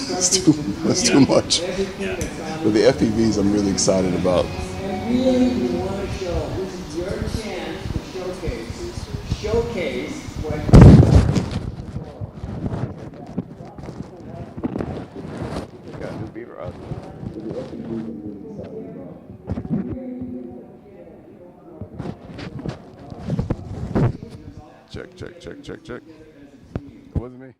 It's too much. Yeah. But the FPVs, I'm really excited about. And really, you want to show, this is your chance to showcase what Got a new beaver out. Check, check, check, check, check. It wasn't me.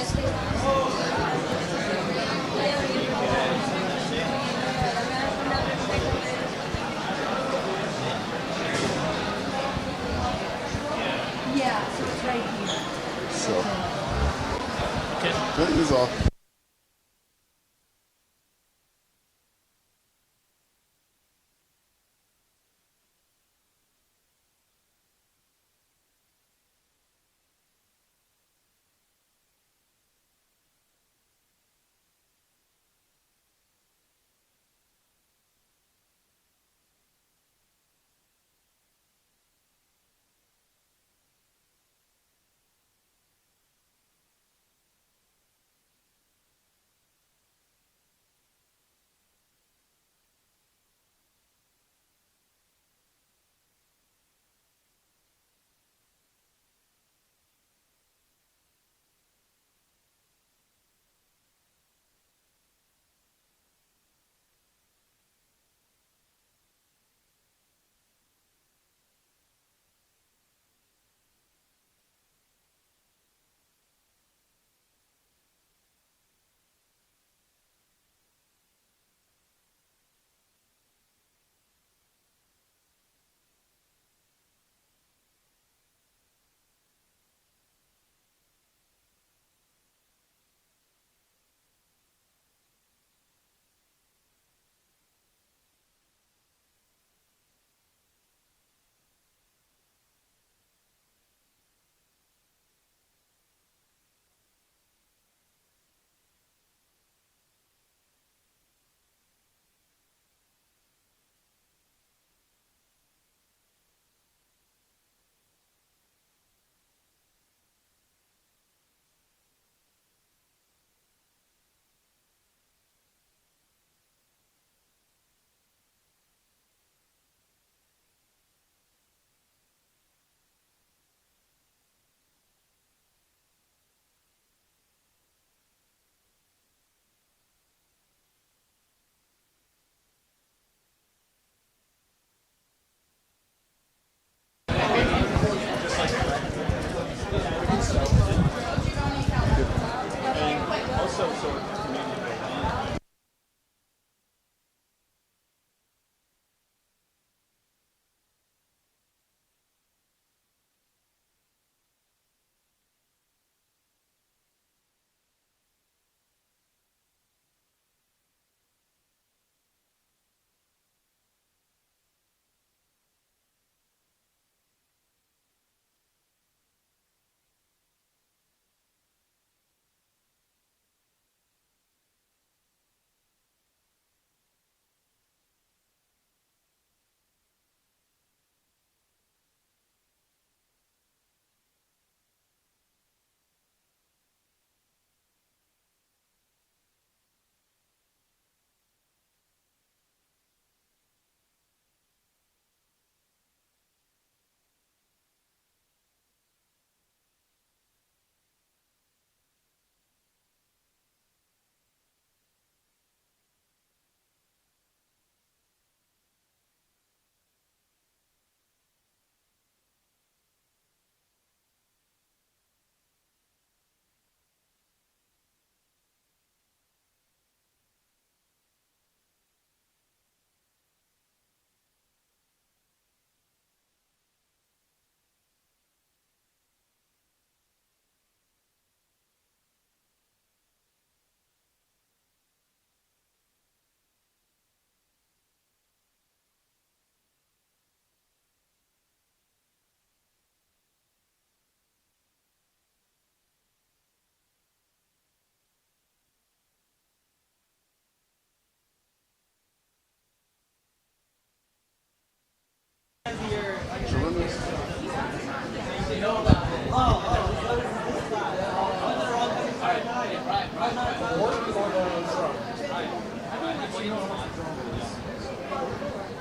Yeah, so it's right here. So, that is all.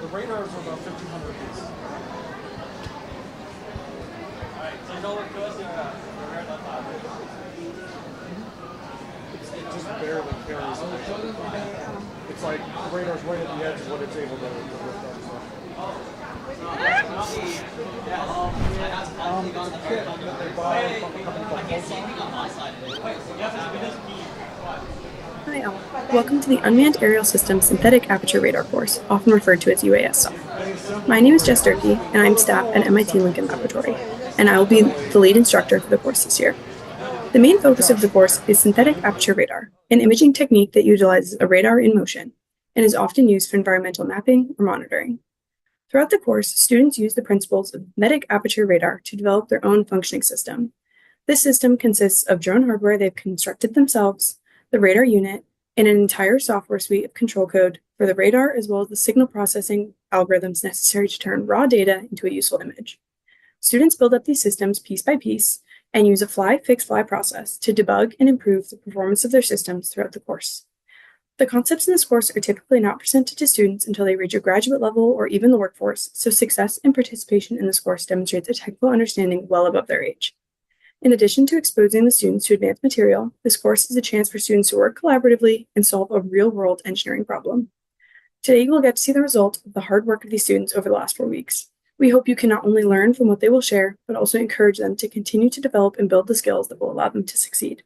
The radars are about 1,500 apiece. It just barely carries. It's like the radar's right at the edge of what it's able to lift up. It's a kit that they buy from a company called Pulsar. Hi all. Welcome to the Unmanned Aerial Systems Synthetic Aperture Radar course, often referred to as UASR. My name is Jess Durkee, and I'm staff at MIT Lincoln Laboratory, and I will be the lead instructor for the course this year. The main focus of the course is synthetic aperture radar, an imaging technique that utilizes a radar in motion and is often used for environmental mapping or monitoring. Throughout the course, students use the principles of synthetic aperture radar to develop their own functioning system. This system consists of drone hardware they've constructed themselves, the radar unit, and an entire software suite of control code for the radar as well as the signal processing algorithms necessary to turn raw data into a useful image. Students build up these systems piece by piece and use a fly-fix-fly process to debug and improve the performance of their systems throughout the course. The concepts in this course are typically not presented to students until they reach a graduate level or even the workforce, so success and participation in this course demonstrates a technical understanding well above their age. In addition to exposing the students to advanced material, this course is a chance for students to work collaboratively and solve a real-world engineering problem. Today, you will get to see the result of the hard work of these students over the last 4 weeks. We hope you can not only learn from what they will share, but also encourage them to continue to develop and build the skills that will allow them to succeed.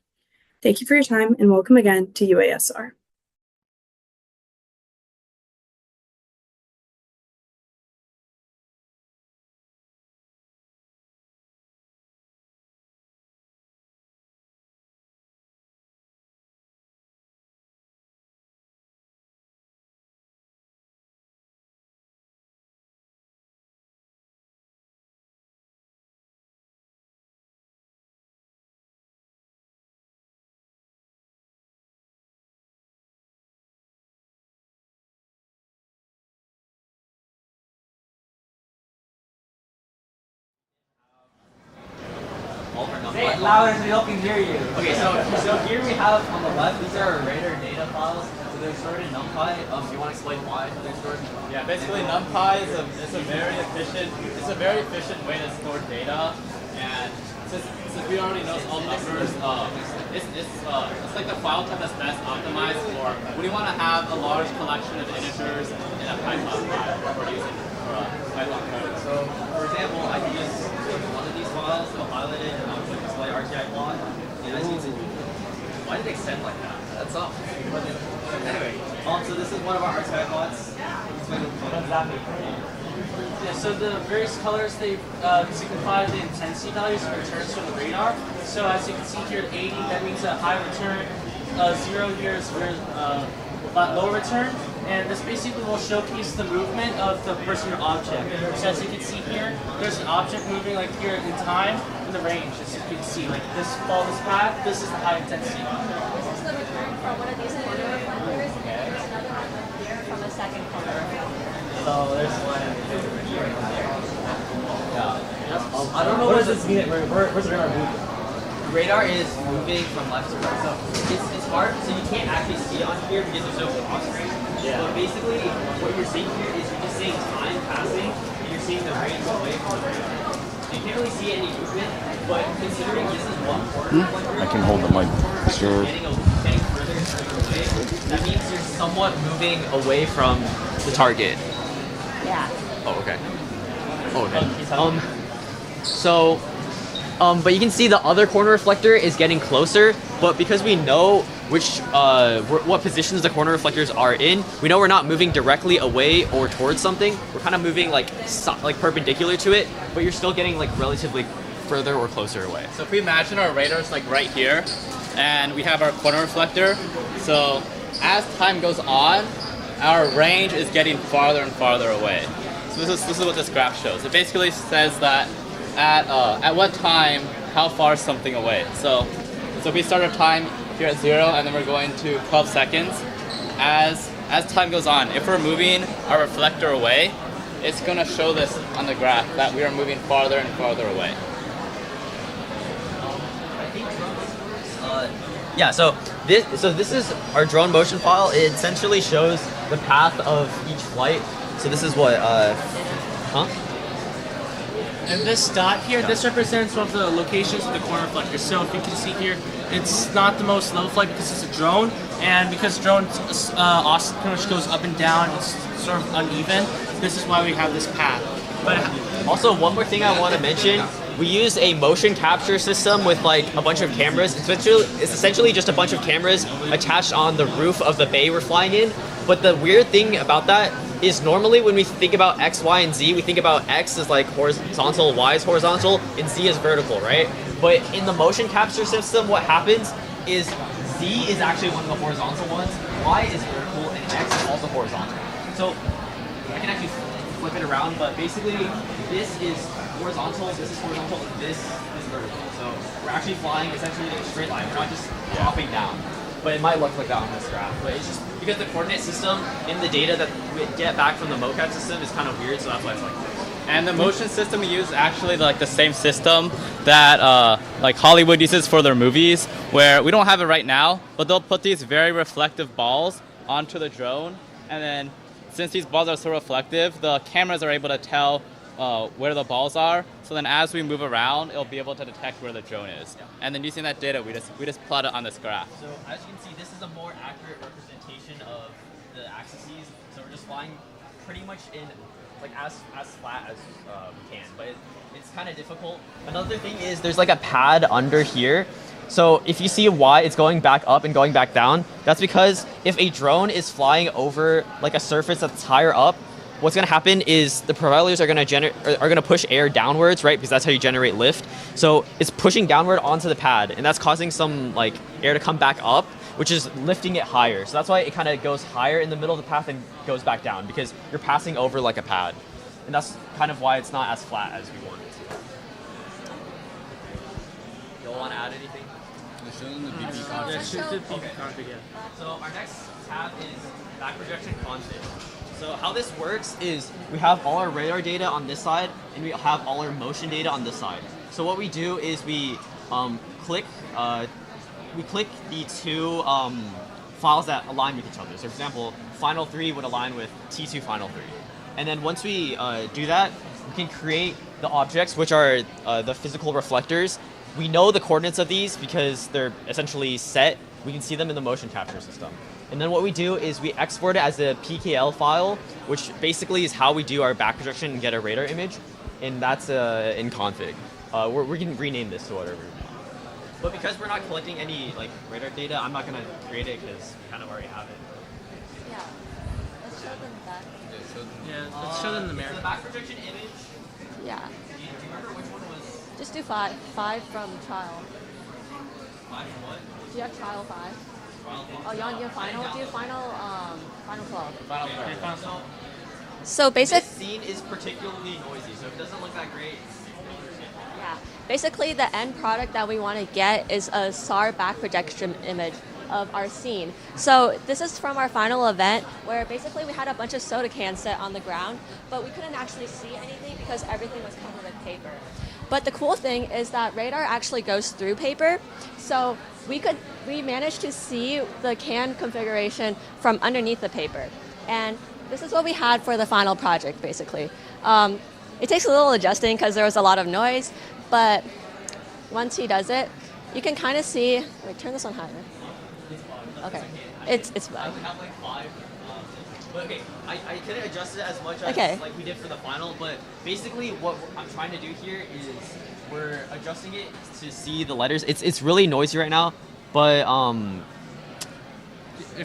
Thank you for your time, and welcome again to UASR. Say it louder so people can hear you. Okay, so here we have on the left, these are our radar data files. So they're stored in NumPy. Do you want to explain why they're stored? Yeah, basically NumPy is a very efficient way to store data, and since we already know all numbers, it's like the file type that's best optimized for when you want to have a large collection of integers in a Python file or using for Python code. So, for example, I can just take one of these files, so highlight it, and I'll click display RTI plot, and as you can see, why did it extend like that? That's up. Anyway, so this is one of our RTI plots. What does that mean? Yeah, so the various colors, they signify the intensity values of returns from the radar. So as you can see here, 80, that means a high return. 0 here is low return. And this basically will showcase the movement of the person or object. So as you can see here, there's an object moving like here in time in the range, as you can see. Like this follow this path, this is the high intensity. This is the return from one of these corner reflectors, and there's another one up here from the second corner reflector. So there's one here and there. Yeah. I don't know what does this mean? Where's the radar moving? The radar is moving from left to right. So it's hard, so you can't actually see it on here because there's no cross range. Yeah. But basically, what you're seeing here is you're just seeing time passing, and you're seeing the range away from the radar. You can't really see any movement, but considering this is one corner, I can hold the mic. Sure. getting further and further away, that means you're somewhat moving away from the target. Yeah. Oh, okay. Oh, okay. But you can see the other corner reflector is getting closer, but because we know what positions the corner reflectors are in, we know we're not moving directly away or towards something. We're kind of moving like perpendicular to it, but you're still getting like relatively further or closer away. So if we imagine our radar's like right here, and we have our corner reflector, so as time goes on, our range is getting farther and farther away. So this is what this graph shows. It basically says that at what time, how far is something away. So if we start our time here at 0, and then we're going to 12 seconds. As time goes on, if we're moving our reflector away, it's going to show this on the graph that we are moving farther and farther away. So this is our drone motion file. It essentially shows the path of each flight. So this is what, And this dot here, this represents one of the locations of the corner reflectors. So if you can see here, it's not the most level flight because it's a drone, and because drone pretty much goes up and down, it's sort of uneven. This is why we have this path. But also one more thing I want to mention we use a motion capture system with like a bunch of cameras. It's essentially just a bunch of cameras attached on the roof of the bay we're flying in. But the weird thing about that is normally when we think about X, Y, and Z, we think about X as like horizontal, Y is horizontal, and Z is vertical, right? But in the motion capture system, what happens is Z is actually one of the horizontal ones, Y is vertical, and X is also horizontal. So I can actually flip it around, but basically this is horizontal, this is horizontal, and this is vertical. So we're actually flying essentially in a straight line. We're not just dropping down. But it might look like that on this graph. But it's just because the coordinate system in the data that we get back from the mocap system is kind of weird, so that's why it's like this. And the motion system we use is actually like the same system that like Hollywood uses for their movies, where we don't have it right now, but they'll put these very reflective balls onto the drone, and then since these balls are so reflective, the cameras are able to tell where the balls are. So then as we move around, it'll be able to detect where the drone is. Yeah. And then using that data, we just plot it on this graph. So as you can see, this is a more accurate representation of the axes. So we're just flying pretty much in like as flat as we can, but it's kind of difficult. Another thing is there's like a pad under here. So if you see why it's going back up and going back down, that's because if a drone is flying over like a surface that's higher up, what's going to happen is the propellers are going to push air downwards, right? Because that's how you generate lift. So it's pushing downward onto the pad, and that's causing some like air to come back up, which is lifting it higher. So that's why it kind of goes higher in the middle of the path and goes back down, because you're passing over like a pad. And that's kind of why it's not as flat as we want it to. You'll want to add anything? So our next tab is back projection config. So how this works is we have all our radar data on this side, and we have all our motion data on this side. So what we do is we click the two files that align with each other. So for example, Final 3 would align with T2 Final 3. And then once we do that, we can create the objects, which are the physical reflectors. We know the coordinates of these because they're essentially set. We can see them in the motion capture system. And then what we do is we export it as a PKL file, which basically is how we do our back projection and get a radar image. And that's in config. We can rename this to whatever we want. But because we're not collecting any like radar data, I'm not going to create it because we kind of already have it. Yeah. Let's show them that. Yeah, let's show them the mirror. The back projection image. Yeah. Do you remember which one was? Just do five. 5 from trial. 5 from what? Do you have trial 5? Oh, you're on your final? Do final 12. Final 12. So basic. This scene is particularly noisy, so if it doesn't look that great. Yeah. Basically, the end product that we want to get is a SAR back projection image of our scene. So this is from our final event, where basically we had a bunch of soda cans set on the ground, but we couldn't actually see anything because everything was covered with paper. But the cool thing is that radar actually goes through paper, so we managed to see the can configuration from underneath the paper. And this is what we had for the final project, basically. It takes a little adjusting because there was a lot of noise, but once he does it, you can kind of see. Wait, turn this on higher. Okay, it's fine. I have like 5. But okay, I couldn't adjust it as much as like we did for the final, but basically what I'm trying to do here is we're adjusting it to see the letters. It's really noisy right now, but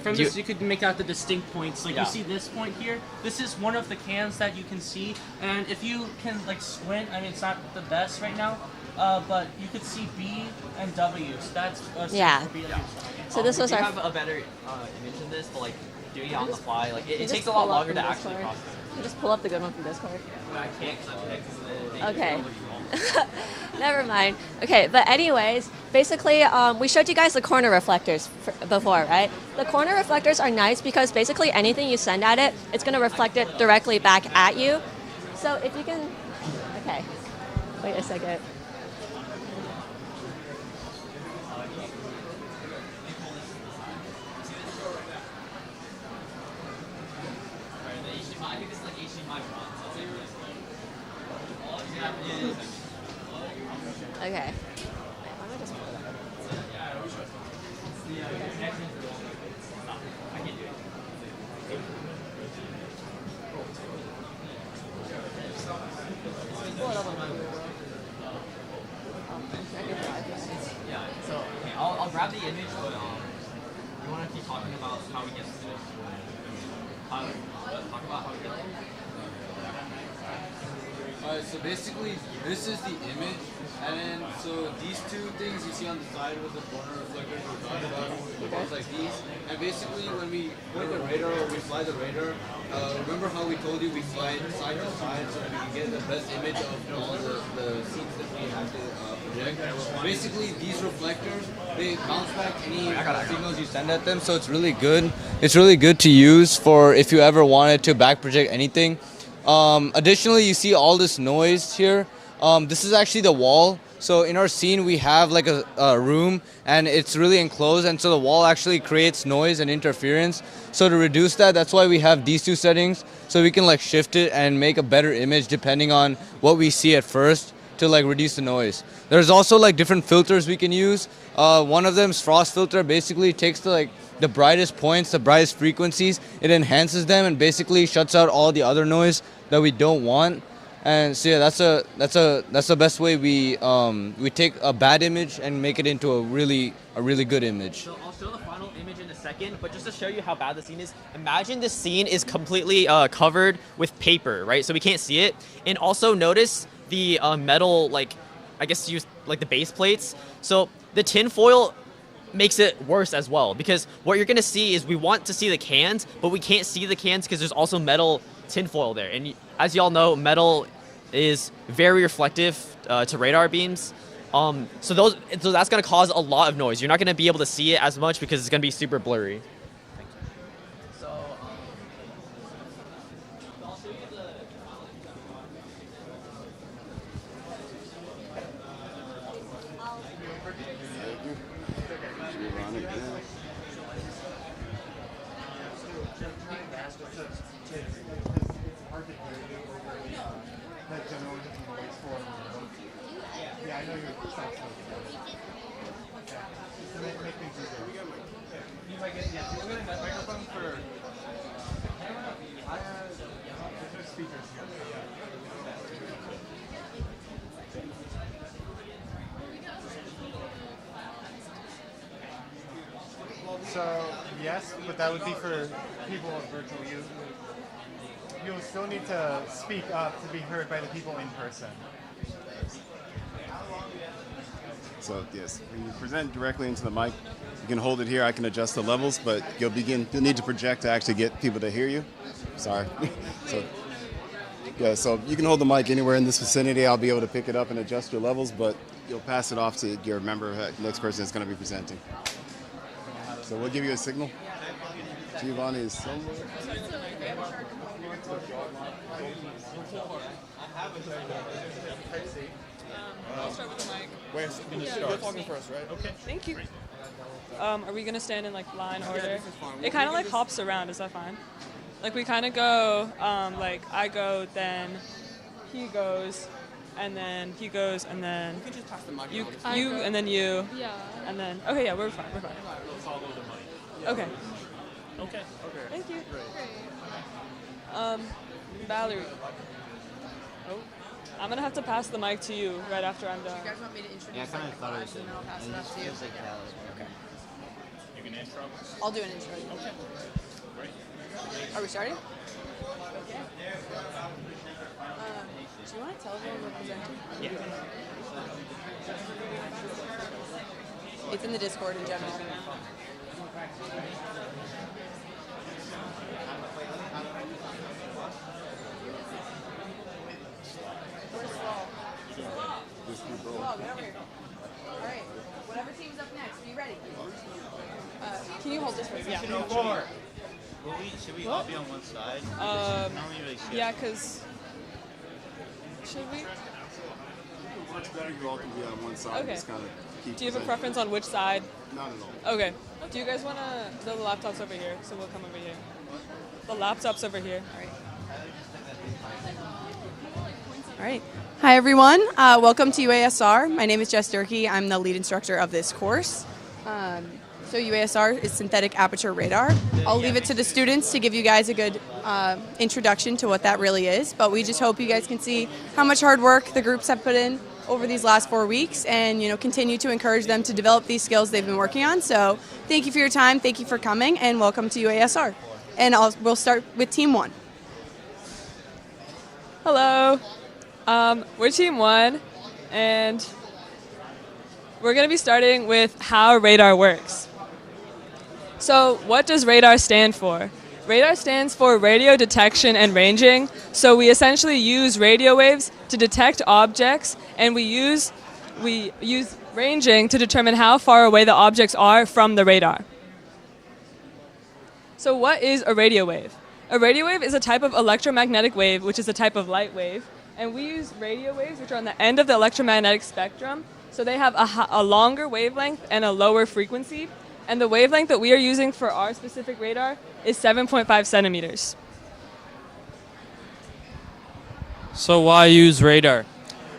From this, you could make out the distinct points. Like Yeah. you see this point here. This is one of the cans that you can see, and if you can like squint, I mean it's not the best right now, but you could see B and W. So that's Yeah. for BWSI. So this was we our. have a better image than this, but like doing it on the fly, like it just takes a pull lot up longer from to actually Discord. process. You just pull up the good one from Discord. I can't because I'm connected. Okay. Never mind. Okay, but anyways, basically, we showed you guys the corner reflectors before, right? The corner reflectors are nice because basically anything you send at it, it's going to reflect it directly back at you. So if you can, okay, wait a second. I think this is like HDMI bronze. I'll say really slow. All you have is Okay. Wait, why don't I just pull it up? I can't do it. Pull it up on my grab the image, but we want to keep talking about how we get to this. Talk about how we get there. Alright, so basically, this is the image, and then, so these two things you see on the side with the corner reflectors we're talking about, it's like these, and basically when we point the radar or we fly the radar, remember how we told you we fly side to side so that we can get the best image of all the scenes that we have to project? Basically, these reflectors, they bounce back any signals you send at them, so it's really good. It's really good to use for if you ever wanted to back project anything. Additionally, you see all this noise here. This is actually the wall. So in our scene, we have like a room and it's really enclosed. And so the wall actually creates noise and interference. So to reduce that, that's why we have these two settings. So we can like shift it and make a better image depending on what we see at first to like reduce the noise. There's also like different filters we can use. One of them is frost filter. Basically takes the brightest points, the brightest frequencies, it enhances them and basically shuts out all the other noise that we don't want. And so yeah, that's the best way we take a bad image and make it into a really good image. So I'll show the final image in a second, but just to show you how bad the scene is, imagine this scene is completely covered with paper, right? So we can't see it. And also notice the metal, like I guess use like the base plates. So the tin foil makes it worse as well, because what you're gonna see is we want to see the cans, but we can't see the cans because there's also metal tinfoil there. And as y'all know, metal is very reflective to radar beams. So that's gonna cause a lot of noise. You're not gonna be able to see it as much because it's gonna be super blurry. So I'll show you the Yeah, I know you're stuck. Just to make things easier. You might get, yeah, we're getting that microphone for. There's no speakers here. So, yes, but that would be for people on virtual use. You'll still need to speak up to be heard by the people in person. So yes, when you present directly into the mic, you can hold it here. I can adjust the levels, but you'll need to project to actually get people to hear you. Sorry. So you can hold the mic anywhere in this vicinity. I'll be able to pick it up and adjust your levels, but you'll pass it off to your member, next person that's going to be presenting. So we'll give you a signal. Giovanni is somewhere. I'll start with the mic. You're talking first, right? Okay. Thank you. Are we gonna stand in like line order? It kind of like hops around. Is that fine? Like we kind of go, like I go, then he goes, and then he goes, and then You can just pass the mic. you, and then you, Yeah. and then okay, yeah, we're fine. Okay. Okay. Thank you. Valerie. Oh, I'm gonna have to pass the mic to you right after I'm done. You guys want me to introduce? Yeah, I kind of thought it was. and then I'll pass it off to you. Okay. You can intro. I'll do an intro. Okay. Great. Are we starting? Do you want to tell everyone we're presenting? Yeah. It's in the Discord in general. Where's Slow? Slow, get over here. All right. Whatever team's up next, are you ready? Can you hold this for a second? Should we all be on one side? Yeah, cause should we? Much better you all can be on one side. Okay. Just kind of keep Do you have a presenting. preference on which side? Not at all. Okay. Do you guys wanna? The laptop's over here, so we'll come over here. The laptop's over here. All right. All right. Hi, everyone. Welcome to UASR. My name is Jess Durkee. I'm the lead instructor of this course. So UASR is synthetic aperture radar. I'll leave it to the students to give you guys a good introduction to what that really is, but we just hope you guys can see how much hard work the groups have put in over these last 4 weeks, and continue to encourage them to develop these skills they've been working on. So thank you for your time, thank you for coming, and welcome to UASR. And we'll start with Team 1. Hello, we're Team 1, and we're going to be starting with how radar works. So what does radar stand for? Radar stands for radio detection and ranging. So we essentially use radio waves to detect objects, and we use ranging to determine how far away the objects are from the radar. So what is a radio wave? A radio wave is a type of electromagnetic wave, which is a type of light wave. And we use radio waves, which are on the end of the electromagnetic spectrum. So they have a longer wavelength and a lower frequency. And the wavelength that we are using for our specific radar is 7.5 centimeters. So why use radar?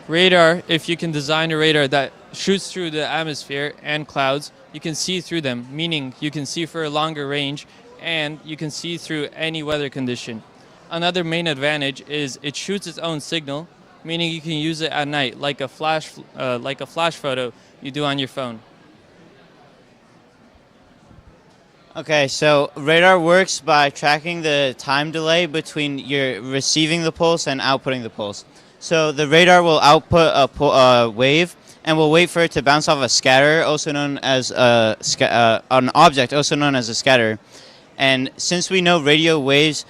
Radar, if you can design a radar that shoots through the atmosphere and clouds, you can see through them, meaning you can see for a longer range and you can see through any weather condition. Another main advantage is it shoots its own signal, meaning you can use it at night like a flash photo you do on your phone. Okay, so radar works by tracking the time delay between your receiving the pulse and outputting the pulse. So the radar will output a wave and will wait for it to bounce off a scatter, also known as an object, also known as a scatter. And since we know radio waves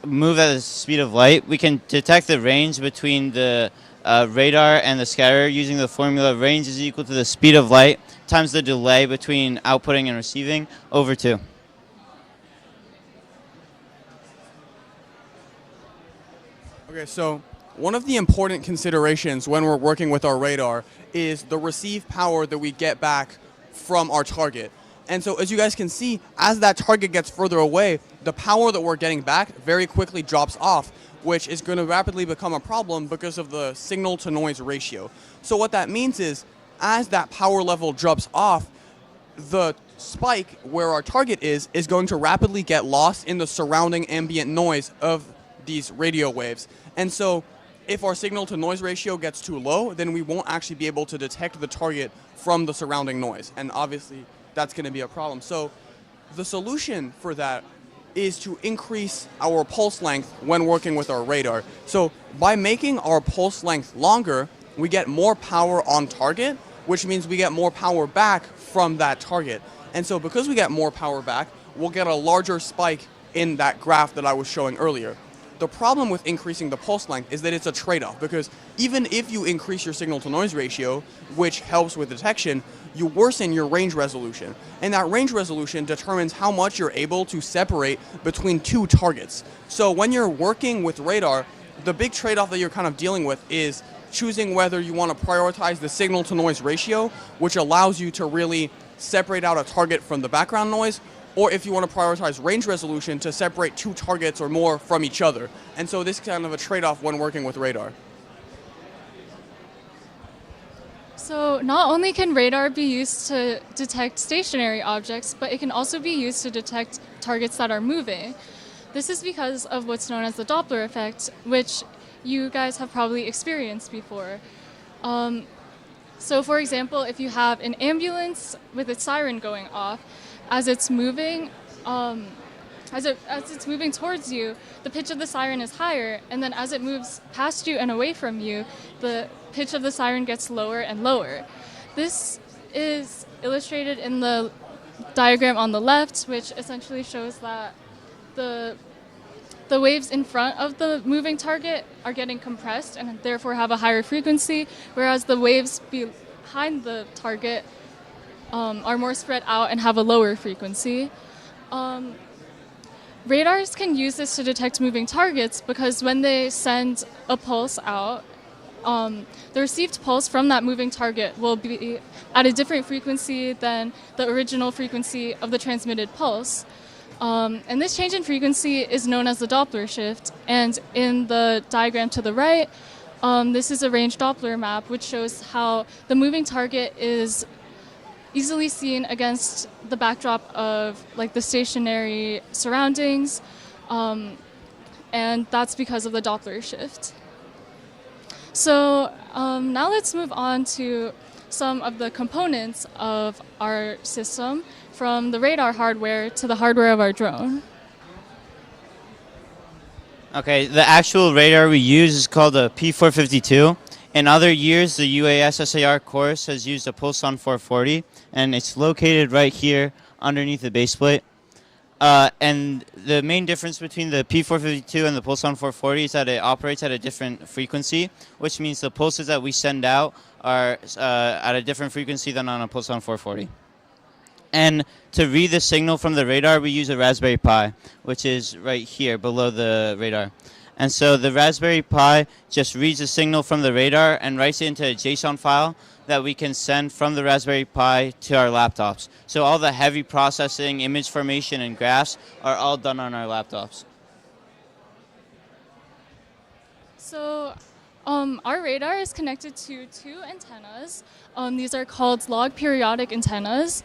move at the speed of light, we can detect the range between the radar and the scatter using the formula range is equal to the speed of light times the delay between outputting and receiving over 2. Okay, so one of the important considerations when we're working with our radar is the receive power that we get back from our target. And so as you guys can see, as that target gets further away, the power that we're getting back very quickly drops off, which is going to rapidly become a problem because of the signal to noise ratio. So what that means is, as that power level drops off, the spike where our target is going to rapidly get lost in the surrounding ambient noise of these radio waves. And so if our signal to noise ratio gets too low, then we won't actually be able to detect the target from the surrounding noise. And obviously that's going to be a problem. So the solution for that is to increase our pulse length when working with our radar. So by making our pulse length longer, we get more power on target, which means we get more power back from that target. And so because we get more power back, we'll get a larger spike in that graph that I was showing earlier. The problem with increasing the pulse length is that it's a trade-off, because even if you increase your signal to noise ratio, which helps with detection, you worsen your range resolution. And that range resolution determines how much you're able to separate between 2 targets. So when you're working with radar, the big trade-off that you're kind of dealing with is choosing whether you want to prioritize the signal to noise ratio, which allows you to really separate out a target from the background noise, or if you want to prioritize range resolution to separate 2 targets or more from each other. And so this is kind of a trade-off when working with radar. So not only can radar be used to detect stationary objects, but it can also be used to detect targets that are moving. This is because of what's known as the Doppler effect, which you guys have probably experienced before. So for example, if you have an ambulance with its siren going off, as it's moving, as it's moving towards you, the pitch of the siren is higher, and then as it moves past you and away from you, the pitch of the siren gets lower and lower. This is illustrated in the diagram on the left, which essentially shows that the waves in front of the moving target are getting compressed and therefore have a higher frequency, whereas the waves behind the target are more spread out and have a lower frequency. Radars can use this to detect moving targets because when they send a pulse out, the received pulse from that moving target will be at a different frequency than the original frequency of the transmitted pulse. And this change in frequency is known as the Doppler shift. And in the diagram to the right, this is a range Doppler map, which shows how the moving target is easily seen against the backdrop of like the stationary surroundings. and that's because of the Doppler shift. So now let's move on to some of the components of our system, from the radar hardware to the hardware of our drone. Okay, the actual radar we use is called a P452. In other years, the UAS SAR course has used a Pulson 440, and it's located right here underneath the base plate. And the main difference between the P452 and the Pulson 440 is that it operates at a different frequency, which means the pulses that we send out are at a different frequency than on a Pulson 440. And to read the signal from the radar, we use a Raspberry Pi, which is right here below the radar. And so the Raspberry Pi just reads the signal from the radar and writes it into a JSON file that we can send from the Raspberry Pi to our laptops. So all the heavy processing, image formation, and graphs are all done on our laptops. So our radar is connected to two antennas. These are called log periodic antennas.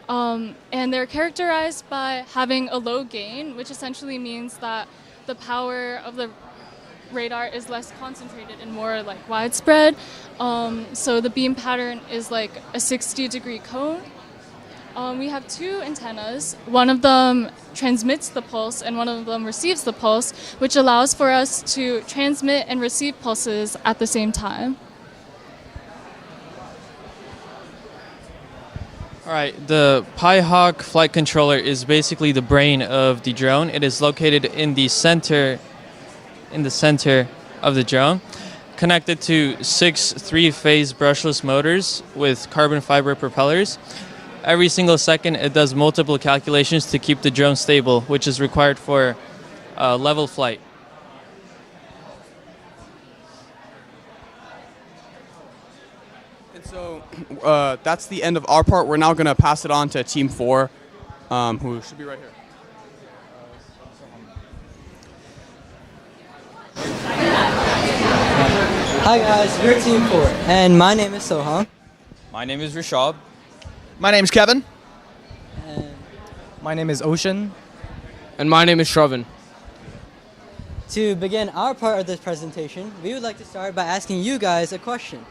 And they're characterized by having a low gain, which essentially means that the power of the radar is less concentrated and more like widespread. So the beam pattern is like a 60-degree cone. We have two antennas. One of them transmits the pulse and one of them receives the pulse, which allows for us to transmit and receive pulses at the same time. All right, the Pi-Hawk flight controller is basically the brain of the drone. It is located in the center of the drone, connected to 6 3-phase brushless motors with carbon fiber propellers. Every single second, it does multiple calculations to keep the drone stable, which is required for level flight. So that's the end of our part. We're now going to pass it on to Team 4, who should be right here. Hi guys, we're Team 4, and my name is Soham. My name is Rishab. My name is Kevin. And my name is Ocean. And my name is Shravan. To begin our part of this presentation, we would like to start by asking you guys a question.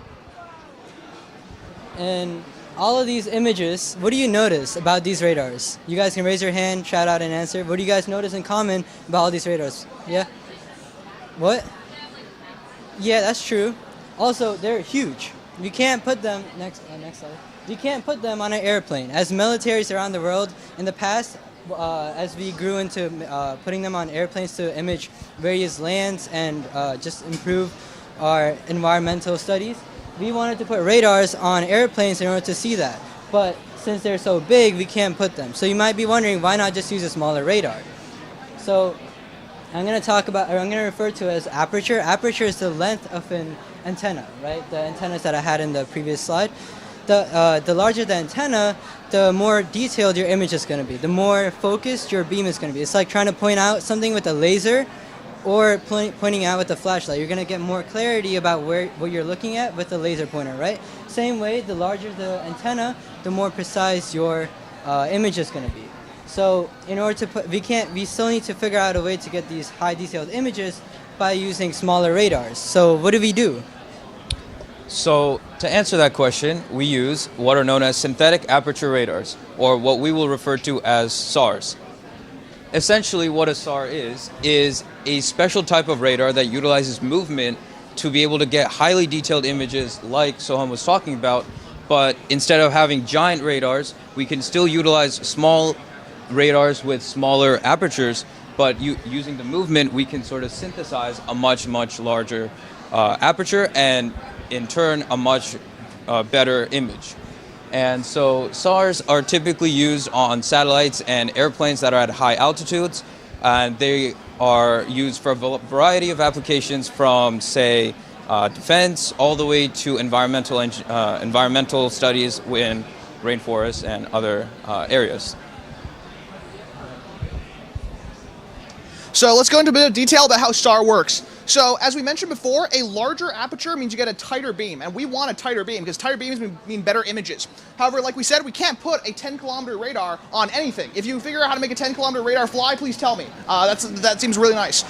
In all of these images, what do you notice about these radars? You guys can raise your hand, shout out, and answer. What do you guys notice in common about all these radars? Yeah? What? Yeah, that's true. Also, they're huge. You can't put them, next slide. You can't put them on an airplane. As militaries around the world, in the past, as we grew into putting them on airplanes to image various lands and just improve our environmental studies, we wanted to put radars on airplanes in order to see that. But since they're so big, we can't put them. So you might be wondering, why not just use a smaller radar? So I'm going to refer to it as aperture. Aperture is the length of an antenna, right? The antennas that I had in the previous slide. The larger the antenna, the more detailed your image is going to be. The more focused your beam is going to be. It's like trying to point out something with a laser or pointing out with a flashlight. You're going to get more clarity about what you're looking at with the laser pointer, right? Same way, the larger the antenna, the more precise your image is going to be. So in order to we still need to figure out a way to get these high detailed images by using smaller radars. So what do we do? So to answer that question, we use what are known as synthetic aperture radars, or what we will refer to as SARs. Essentially what a SAR is a special type of radar that utilizes movement to be able to get highly detailed images like Soham was talking about, but instead of having giant radars, we can still utilize small radars with smaller apertures, but using the movement, we can sort of synthesize a much, much larger aperture and in turn a much better image. And so SARs are typically used on satellites and airplanes that are at high altitudes, and they are used for a variety of applications from, say, defense all the way to environmental studies in rainforests and other areas. So let's go into a bit of detail about how SAR works. So as we mentioned before, a larger aperture means you get a tighter beam, and we want a tighter beam because tighter beams mean better images. However, like we said, we can't put a 10-kilometer radar on anything. If you figure out how to make a 10-kilometer radar fly, please tell me. That seems really nice.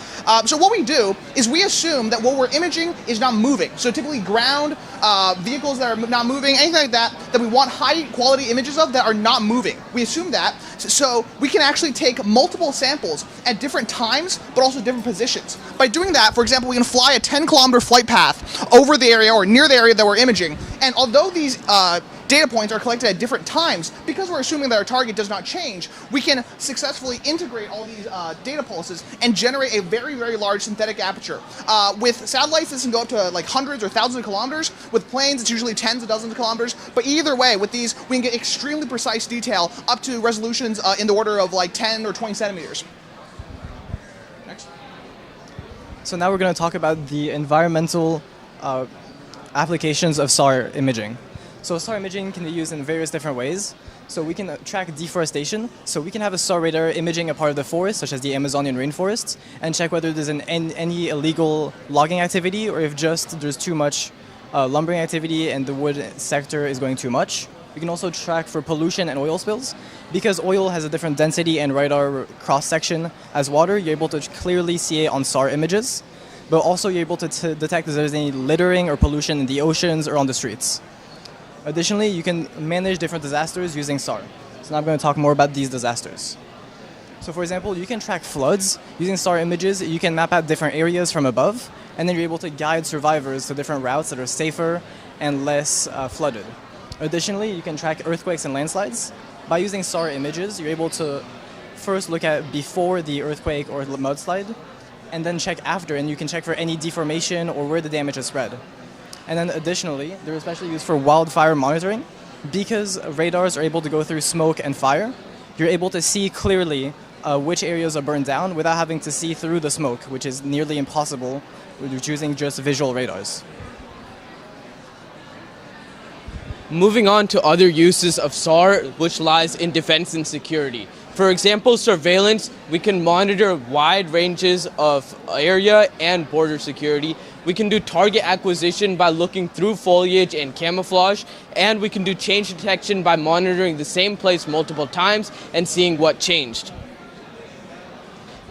So what we do is we assume that what we're imaging is not moving. So typically ground, vehicles that are not moving, anything like that we want high quality images of that are not moving. We assume that, so we can actually take multiple samples at different times, but also different positions. By doing that, for example, we can fly a 10-kilometer flight path over the area or near the area that we're imaging, and although these data points are collected at different times, because we're assuming that our target does not change, we can successfully integrate all these data pulses and generate a very, very large synthetic aperture. With satellites, this can go up to like hundreds or thousands of kilometers. With planes, it's usually tens of dozens of kilometers. But either way, with these, we can get extremely precise detail up to resolutions in the order of like 10 or 20 centimeters. Next. So now we're going to talk about the environmental applications of SAR imaging. So SAR imaging can be used in various different ways. So we can track deforestation. So we can have a SAR radar imaging a part of the forest, such as the Amazonian rainforests, and check whether there's any illegal logging activity or if just there's too much lumbering activity and the wood sector is going too much. We can also track for pollution and oil spills. Because oil has a different density and radar cross-section as water, you're able to clearly see it on SAR images. But also you're able to detect if there's any littering or pollution in the oceans or on the streets. Additionally, you can manage different disasters using SAR. So now I'm going to talk more about these disasters. So for example, you can track floods. Using SAR images, you can map out different areas from above, and then you're able to guide survivors to different routes that are safer and less flooded. Additionally, you can track earthquakes and landslides. By using SAR images, you're able to first look at before the earthquake or the mudslide, and then check after, and you can check for any deformation or where the damage has spread. And then additionally, they're especially used for wildfire monitoring. Because radars are able to go through smoke and fire, you're able to see clearly which areas are burned down without having to see through the smoke, which is nearly impossible with using just visual radars. Moving on to other uses of SAR, which lies in defense and security. For example, surveillance, we can monitor wide ranges of area and border security. We can do target acquisition by looking through foliage and camouflage, and we can do change detection by monitoring the same place multiple times and seeing what changed.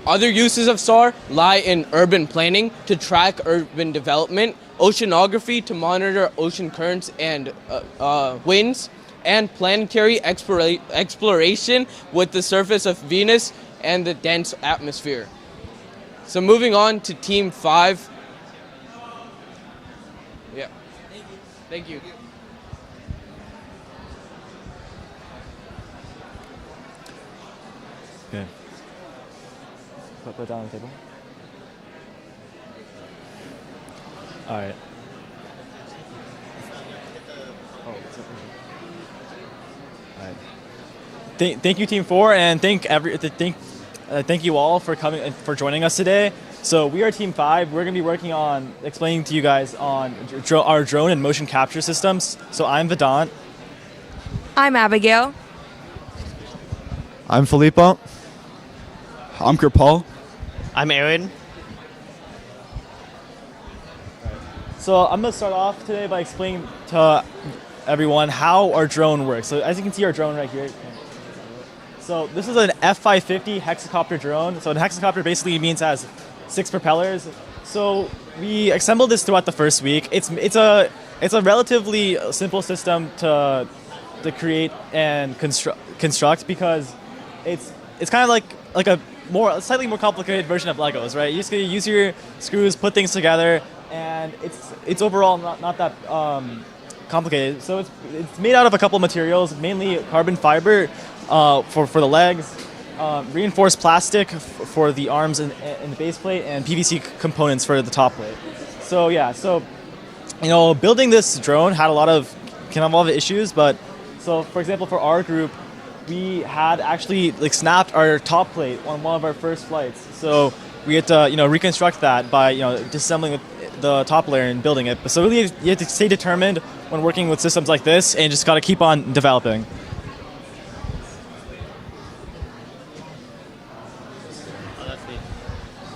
Other uses of SAR lie in urban planning to track urban development, oceanography to monitor ocean currents and winds, and planetary exploration with the surface of Venus and the dense atmosphere. So moving on to Team 5. Yeah. Thank you. Okay. Put that on the table. All right. Thank you, Team 4, and thank you all for coming and for joining us today. So we are Team 5. We're going to be working on explaining to you guys on our drone and motion capture systems. So I'm Vedant. I'm Abigail. I'm Filippo. I'm Kirpal. I'm Aaron. So I'm going to start off today by explaining to everyone how our drone works. So as you can see, our drone right here. So this is an F550 hexacopter drone. So a hexacopter basically means it has 6 propellers. So we assembled this throughout the first week. It's a relatively simple system to create and construct because it's kind of like a slightly more complicated version of Legos, right? You just gonna use your screws, put things together, and it's overall not that complicated. So it's made out of a couple materials, mainly carbon fiber for the legs, reinforced plastic for the arms and the base plate, and PVC components for the top plate. So yeah, building this drone can have a lot of issues, but so for example, for our group, we had actually snapped our top plate on one of our first flights. So we had to reconstruct that by disassembling the top layer and building it. So really, you have to stay determined when working with systems like this, and just got to keep on developing.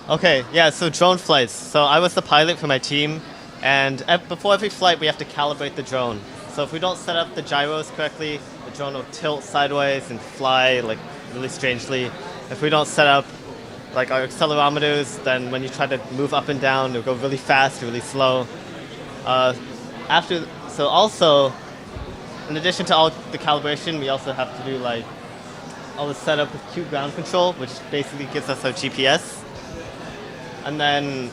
Okay, yeah, so drone flights. So I was the pilot for my team, and before every flight, we have to calibrate the drone. So if we don't set up the gyros correctly, the drone will tilt sideways and fly like really strangely. If we don't set up like our accelerometers, then when you try to move up and down, it'll go really fast, really slow. So also, in addition to all the calibration, we also have to do like all the setup with Q ground control, which basically gives us our GPS. And then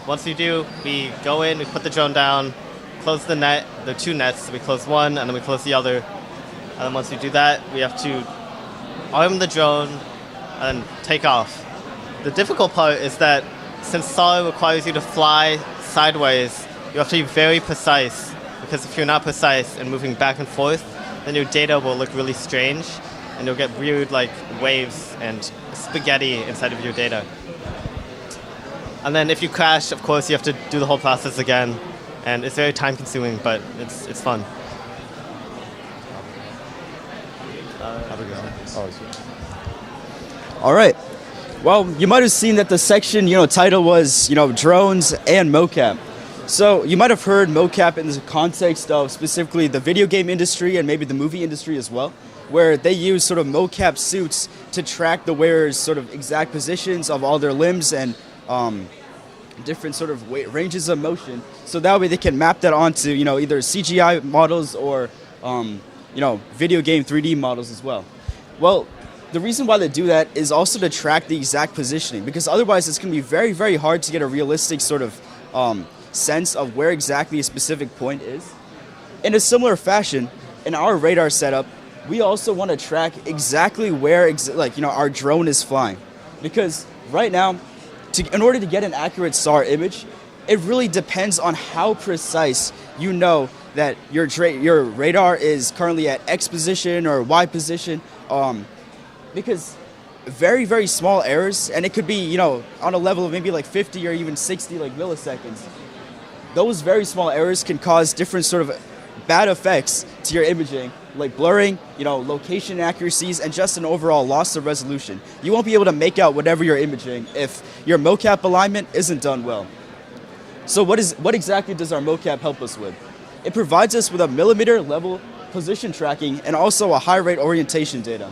once we do, we go in, we put the drone down, close the net, the two nets. We close one and then we close the other. And then once we do that, we have to arm the drone and take off. The difficult part is that since SAR requires you to fly sideways, you have to be very precise, because if you're not precise and moving back and forth, then your data will look really strange and you'll get weird like waves and spaghetti inside of your data. And then if you crash, of course, you have to do the whole process again, and it's very time consuming, but it's fun. All right. Well, you might have seen that the section, title was, drones and mocap. So you might have heard mocap in the context of specifically the video game industry and maybe the movie industry as well, where they use sort of mocap suits to track the wearer's sort of exact positions of all their limbs and different sort of ranges of motion. So that way they can map that onto, either CGI models or, video game 3D models as well. Well, the reason why they do that is also to track the exact positioning, because otherwise it's going to be very, very hard to get a realistic sort of sense of where exactly a specific point is. In a similar fashion, in our radar setup, we also want to track exactly where our drone is flying, because right now, in order to get an accurate SAR image, it really depends on how precise you know that your radar is currently at X position or Y position, because very, very small errors, and it could be, on a level of maybe like 50 or even 60 milliseconds. Those very small errors can cause different sort of bad effects to your imaging, like blurring, location accuracies, and just an overall loss of resolution. You won't be able to make out whatever you're imaging if your mocap alignment isn't done well. So what exactly does our mocap help us with? It provides us with a millimeter level position tracking and also a high rate orientation data.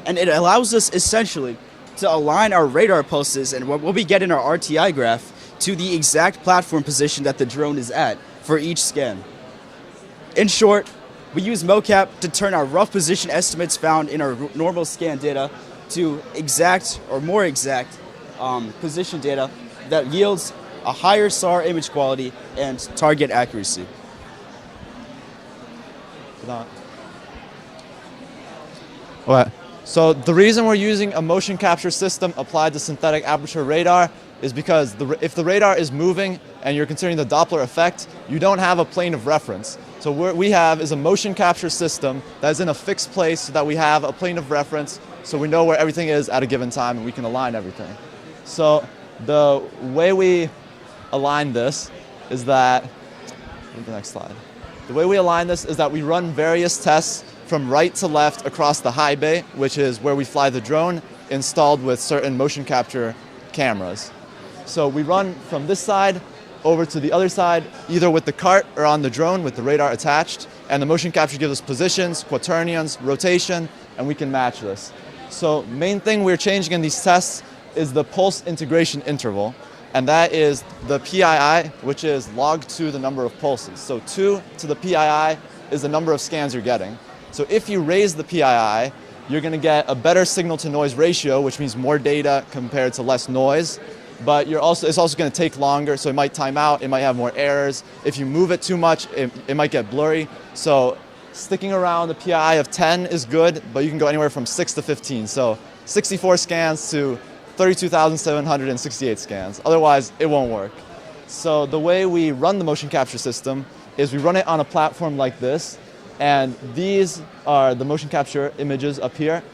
And it allows us essentially to align our radar pulses and what we get in our RTI graph to the exact platform position that the drone is at for each scan. In short, we use mocap to turn our rough position estimates found in our normal scan data to exact or more exact position data that yields a higher SAR image quality and target accuracy. Alright, so the reason we're using a motion capture system applied to synthetic aperture radar is because if the radar is moving and you're considering the Doppler effect, you don't have a plane of reference. So what we have is a motion capture system that is in a fixed place so that we have a plane of reference so we know where everything is at a given time and we can align everything. So the way we align this is that, the next slide. The way we align this is that we run various tests from right to left across the high bay, which is where we fly the drone, installed with certain motion capture cameras. So we run from this side over to the other side, either with the cart or on the drone with the radar attached, and the motion capture gives us positions, quaternions, rotation, and we can match this. So main thing we're changing in these tests is the pulse integration interval, and that is the PII, which is log 2 the number of pulses. So 2 to the PII is the number of scans you're getting. So if you raise the PII, you're going to get a better signal-to-noise ratio, which means more data compared to less noise. But it's also going to take longer, so it might time out, it might have more errors. If you move it too much, it might get blurry. So sticking around the PII of 10 is good, but you can go anywhere from 6 to 15. So 64 scans to 32,768 scans. Otherwise, it won't work. So the way we run the motion capture system is we run it on a platform like this, and these are the motion capture images up here,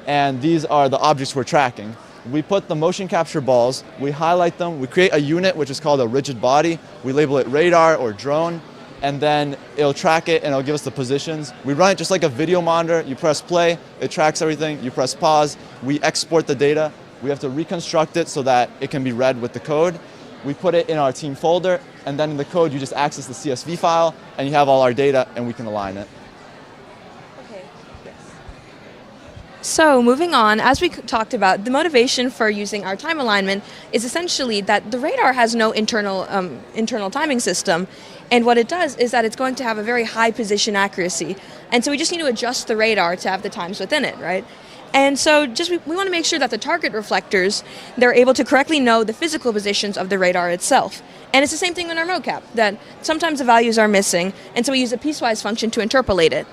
and these are the objects we're tracking. We put the motion capture balls, we highlight them, we create a unit which is called a rigid body, we label it radar or drone, and then it'll track it and it'll give us the positions. We run it just like a video monitor. You press play, it tracks everything, you press pause, we export the data, We have to reconstruct it so that it can be read with the code. We put it in our team folder, and then in the code you just access the CSV file, and you have all our data, and we can align it. So moving on, as we talked about, the motivation for using our time alignment is essentially that the radar has no internal timing system, and what it does is that it's going to have a very high position accuracy, and so we just need to adjust the radar to have the times within it, right? And so we want to make sure that the target reflectors, they're able to correctly know the physical positions of the radar itself. And it's the same thing in our mocap, that sometimes the values are missing, and so we use a piecewise function to interpolate it.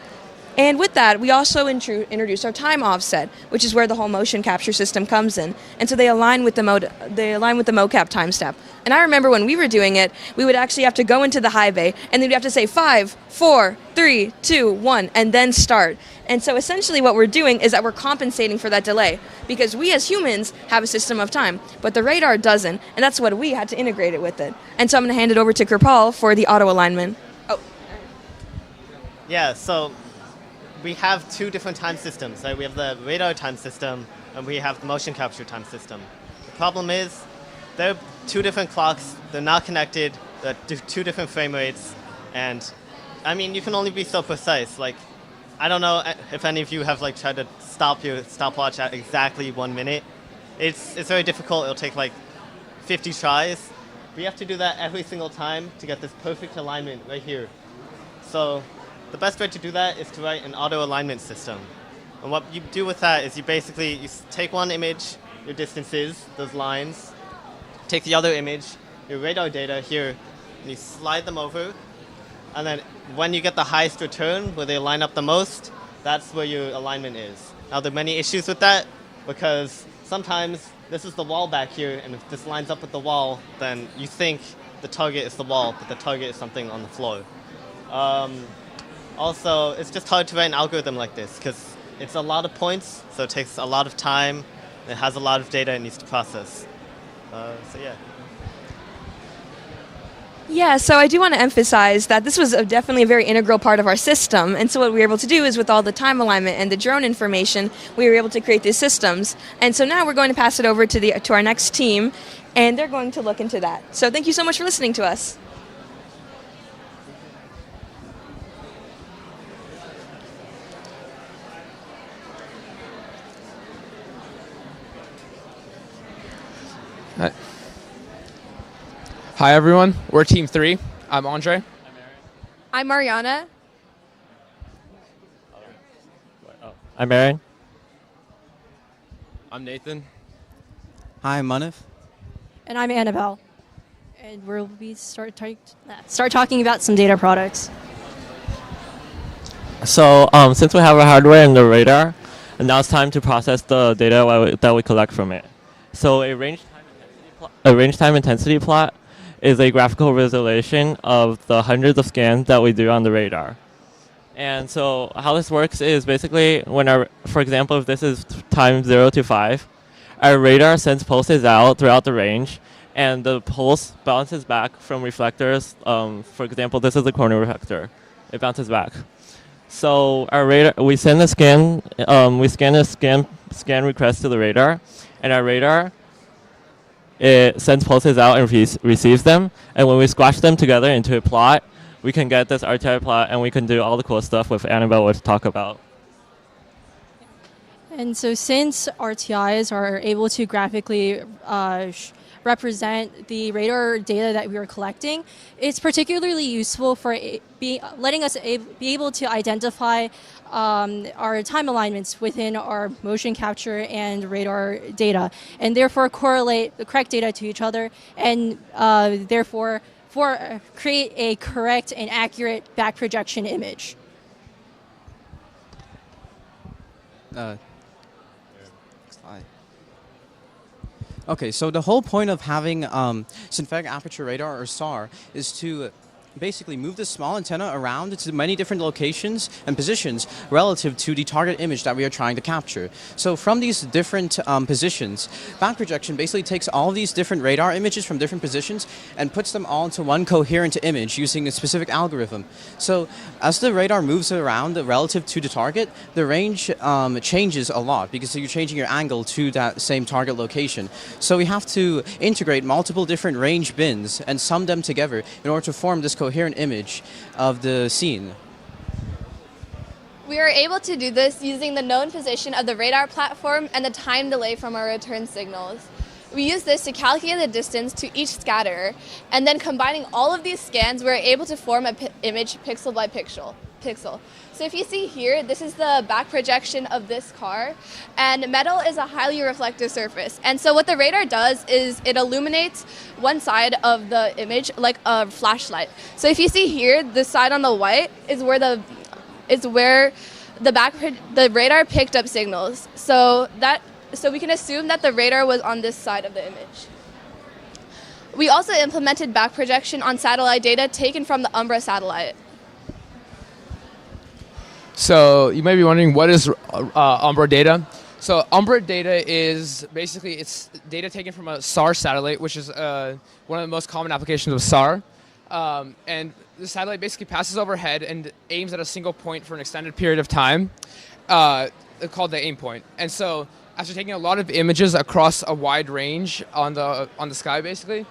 And with that, we also introduce our time offset, which is where the whole motion capture system comes in. And so they align with the mocap time step. And I remember when we were doing it, we would actually have to go into the high bay, and then we'd have to say 5, 4, 3, 2, 1, and then start. And so essentially what we're doing is that we're compensating for that delay, because we as humans have a system of time, but the radar doesn't, and that's what we had to integrate it with it. And so I'm going to hand it over to Kirpal for the auto alignment. Oh. Yeah, so we have two different time systems, right? We have the radar time system, and we have the motion capture time system. The problem is, they're two different clocks, they're not connected, they're two different frame rates, and I mean, you can only be so precise. Like, I don't know if any of you have like tried to stop your stopwatch at exactly 1 minute. It's very difficult, it'll take like 50 tries. We have to do that every single time to get this perfect alignment right here. So the best way to do that is to write an auto alignment system. And what you do with that is you take one image, your distances, those lines, take the other image, your radar data here, and you slide them over. And then when you get the highest return, where they line up the most, that's where your alignment is. Now there are many issues with that, because sometimes this is the wall back here, and if this lines up with the wall, then you think the target is the wall, but the target is something on the floor. Also, it's just hard to write an algorithm like this, because it's a lot of points, so it takes a lot of time, and it has a lot of data it needs to process. So yeah. Yeah, so I do want to emphasize that this was definitely a very integral part of our system, and so what we were able to do is with all the time alignment and the drone information, we were able to create these systems. And so now we're going to pass it over to our next team, and they're going to look into that. So thank you so much for listening to us. Hi everyone, we're Team 3. I'm Andre. I'm Mariana. I'm Aaron. I'm Nathan. Hi, I'm Manif. And I'm Annabelle. And we'll be start talking about some data products. So since we have a hardware and the radar, and now it's time to process the data that we collect from it. So a range time intensity plot is a graphical visualization of the hundreds of scans that we do on the radar. And so how this works is basically for example, if this is time 0 to 5, our radar sends pulses out throughout the range, and the pulse bounces back from reflectors. For example, this is the corner reflector. It bounces back. So our radar, we send a scan, scan request to the radar, and our radar, it sends pulses out and receives them, and when we squash them together into a plot, we can get this RTI plot, and we can do all the cool stuff with Annabelle will talk about. And so since RTIs are able to graphically represent the radar data that we are collecting, it's particularly useful for letting us be able to identify our time alignments within our motion capture and radar data, and therefore correlate the correct data to each other, and therefore create a correct and accurate back projection image. Okay, so the whole point of having synthetic aperture radar, or SAR, is to basically move this small antenna around to many different locations and positions relative to the target image that we are trying to capture. So from these different positions, back projection basically takes all these different radar images from different positions and puts them all into one coherent image using a specific algorithm. So as the radar moves around relative to the target, the range changes a lot because you're changing your angle to that same target location. So we have to integrate multiple different range bins and sum them together in order to form this coherent image of the scene. We are able to do this using the known position of the radar platform and the time delay from our return signals. We use this to calculate the distance to each scatterer, and then combining all of these scans, we're able to form an image pixel by pixel. So if you see here, this is the back projection of this car, and metal is a highly reflective surface. And so what the radar does is it illuminates one side of the image like a flashlight. So if you see here, the side on the white is where the radar picked up signals. So we can assume that the radar was on this side of the image. We also implemented back projection on satellite data taken from the Umbra satellite. So you might be wondering, what is Umbra data? So Umbra data is basically it's data taken from a SAR satellite, which is one of the most common applications of SAR. And the satellite basically passes overhead and aims at a single point for an extended period of time, called the aim point. And so after taking a lot of images across a wide range on the sky, basically,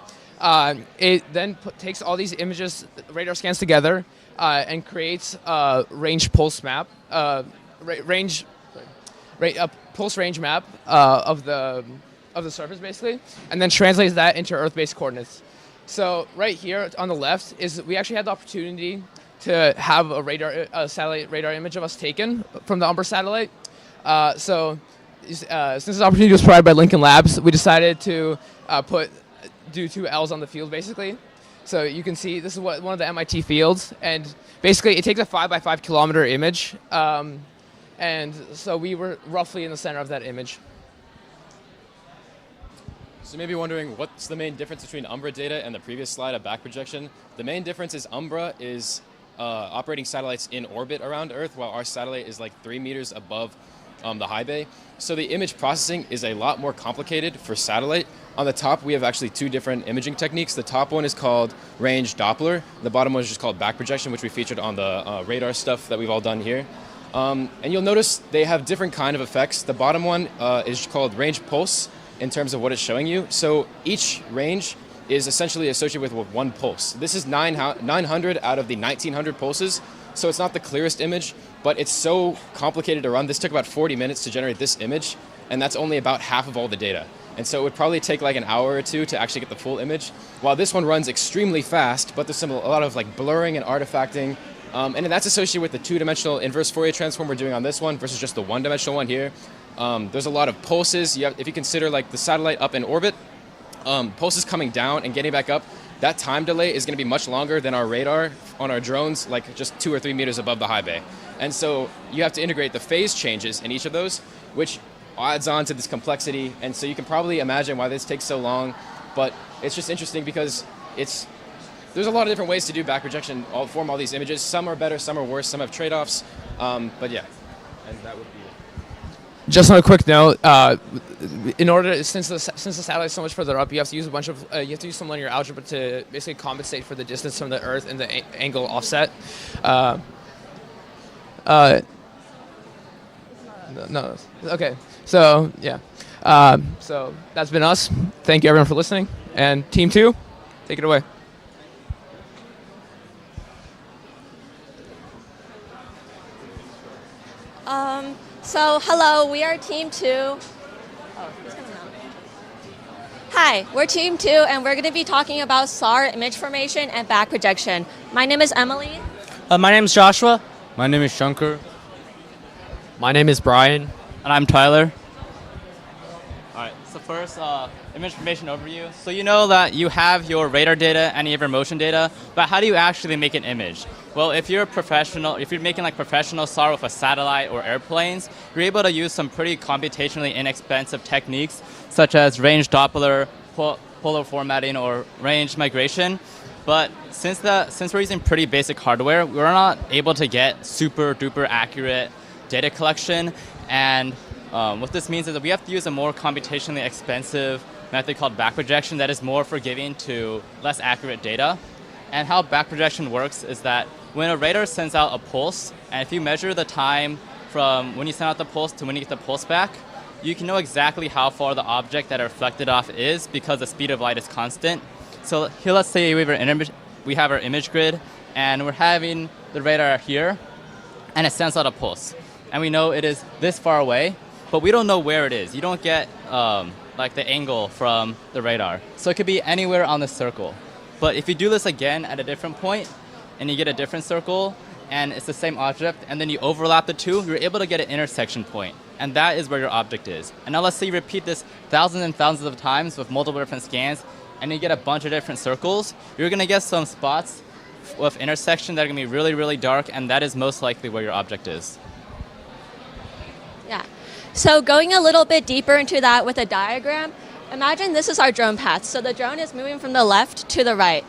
it then takes all these images, radar scans together, and creates a range pulse map, pulse range map of the surface, basically, and then translates that into Earth-based coordinates. So right here on the left is we actually had the opportunity to have a satellite radar image of us taken from the Umbra satellite. Since this opportunity was provided by Lincoln Labs, we decided to do 2 Ls on the field, basically. So you can see this is one of the MIT fields, and basically it takes a 5 by 5 kilometer image, and so we were roughly in the center of that image. So you may be wondering, what's the main difference between Umbra data and the previous slide of back projection? The main difference is Umbra is operating satellites in orbit around Earth, while our satellite is like 3 meters above the high bay. So the image processing is a lot more complicated for satellite. On the top, we have actually 2 different imaging techniques. The top one is called range Doppler. The bottom one is just called back projection, which we featured on the radar stuff that we've all done here. And you'll notice they have different kind of effects. The bottom one is called range pulse in terms of what it's showing you. So each range is essentially associated with 1 pulse. This is 900 out of the 1900 pulses. So it's not the clearest image, but it's so complicated to run. This took about 40 minutes to generate this image, and that's only about half of all the data. And so it would probably take like an hour or 2 to actually get the full image, while this one runs extremely fast, but there's a lot of like blurring and artifacting. And that's associated with the 2-dimensional inverse Fourier transform we're doing on this one versus just the 1-dimensional one here. There's a lot of pulses. If you consider like the satellite up in orbit, pulses coming down and getting back up, that time delay is going to be much longer than our radar on our drones, like just 2 or 3 meters above the high bay. And so you have to integrate the phase changes in each of those, which adds on to this complexity. And so you can probably imagine why this takes so long, but it's just interesting because there's a lot of different ways to do back projection, form all these images. Some are better, some are worse, some have trade-offs. But yeah, and that would be it. Just on a quick note, in order since the satellite's so much further up, you have to use some linear algebra to basically compensate for the distance from the Earth and the angle offset. No. Okay. So yeah. So that's been us. Thank you everyone for listening. And Team 2, take it away. So hello, we are Team 2. Hi, we're Team 2, and we're going to be talking about SAR image formation and back projection. My name is Emily. My name is Joshua. My name is Shankar. My name is Brian. And I'm Tyler. Alright, so first, image formation overview. So you know that you have your radar data and you have your motion data, but how do you actually make an image? Well, if you're making like professional SAR with a satellite or airplanes, you're able to use some pretty computationally inexpensive techniques, such as range Doppler, polar formatting, or range migration. But since we're using pretty basic hardware, we're not able to get super duper accurate data collection. And what this means is that we have to use a more computationally expensive method called back projection that is more forgiving to less accurate data. And how back projection works is that when a radar sends out a pulse, and if you measure the time from when you send out the pulse to when you get the pulse back, you can know exactly how far the object that it reflected off is because the speed of light is constant. So here, let's say we have our image grid, and we're having the radar here, and it sends out a pulse. And we know it is this far away, but we don't know where it is. You don't get like the angle from the radar. So it could be anywhere on the circle. But if you do this again at a different point, and you get a different circle, and it's the same object, and then you overlap the two, you're able to get an intersection point. And that is where your object is. And now let's say you repeat this thousands and thousands of times with multiple different scans, and you get a bunch of different circles, you're going to get some spots with intersection that are going to be really, really dark, and that is most likely where your object is. Yeah. So going a little bit deeper into that with a diagram, imagine this is our drone path. So the drone is moving from the left to the right.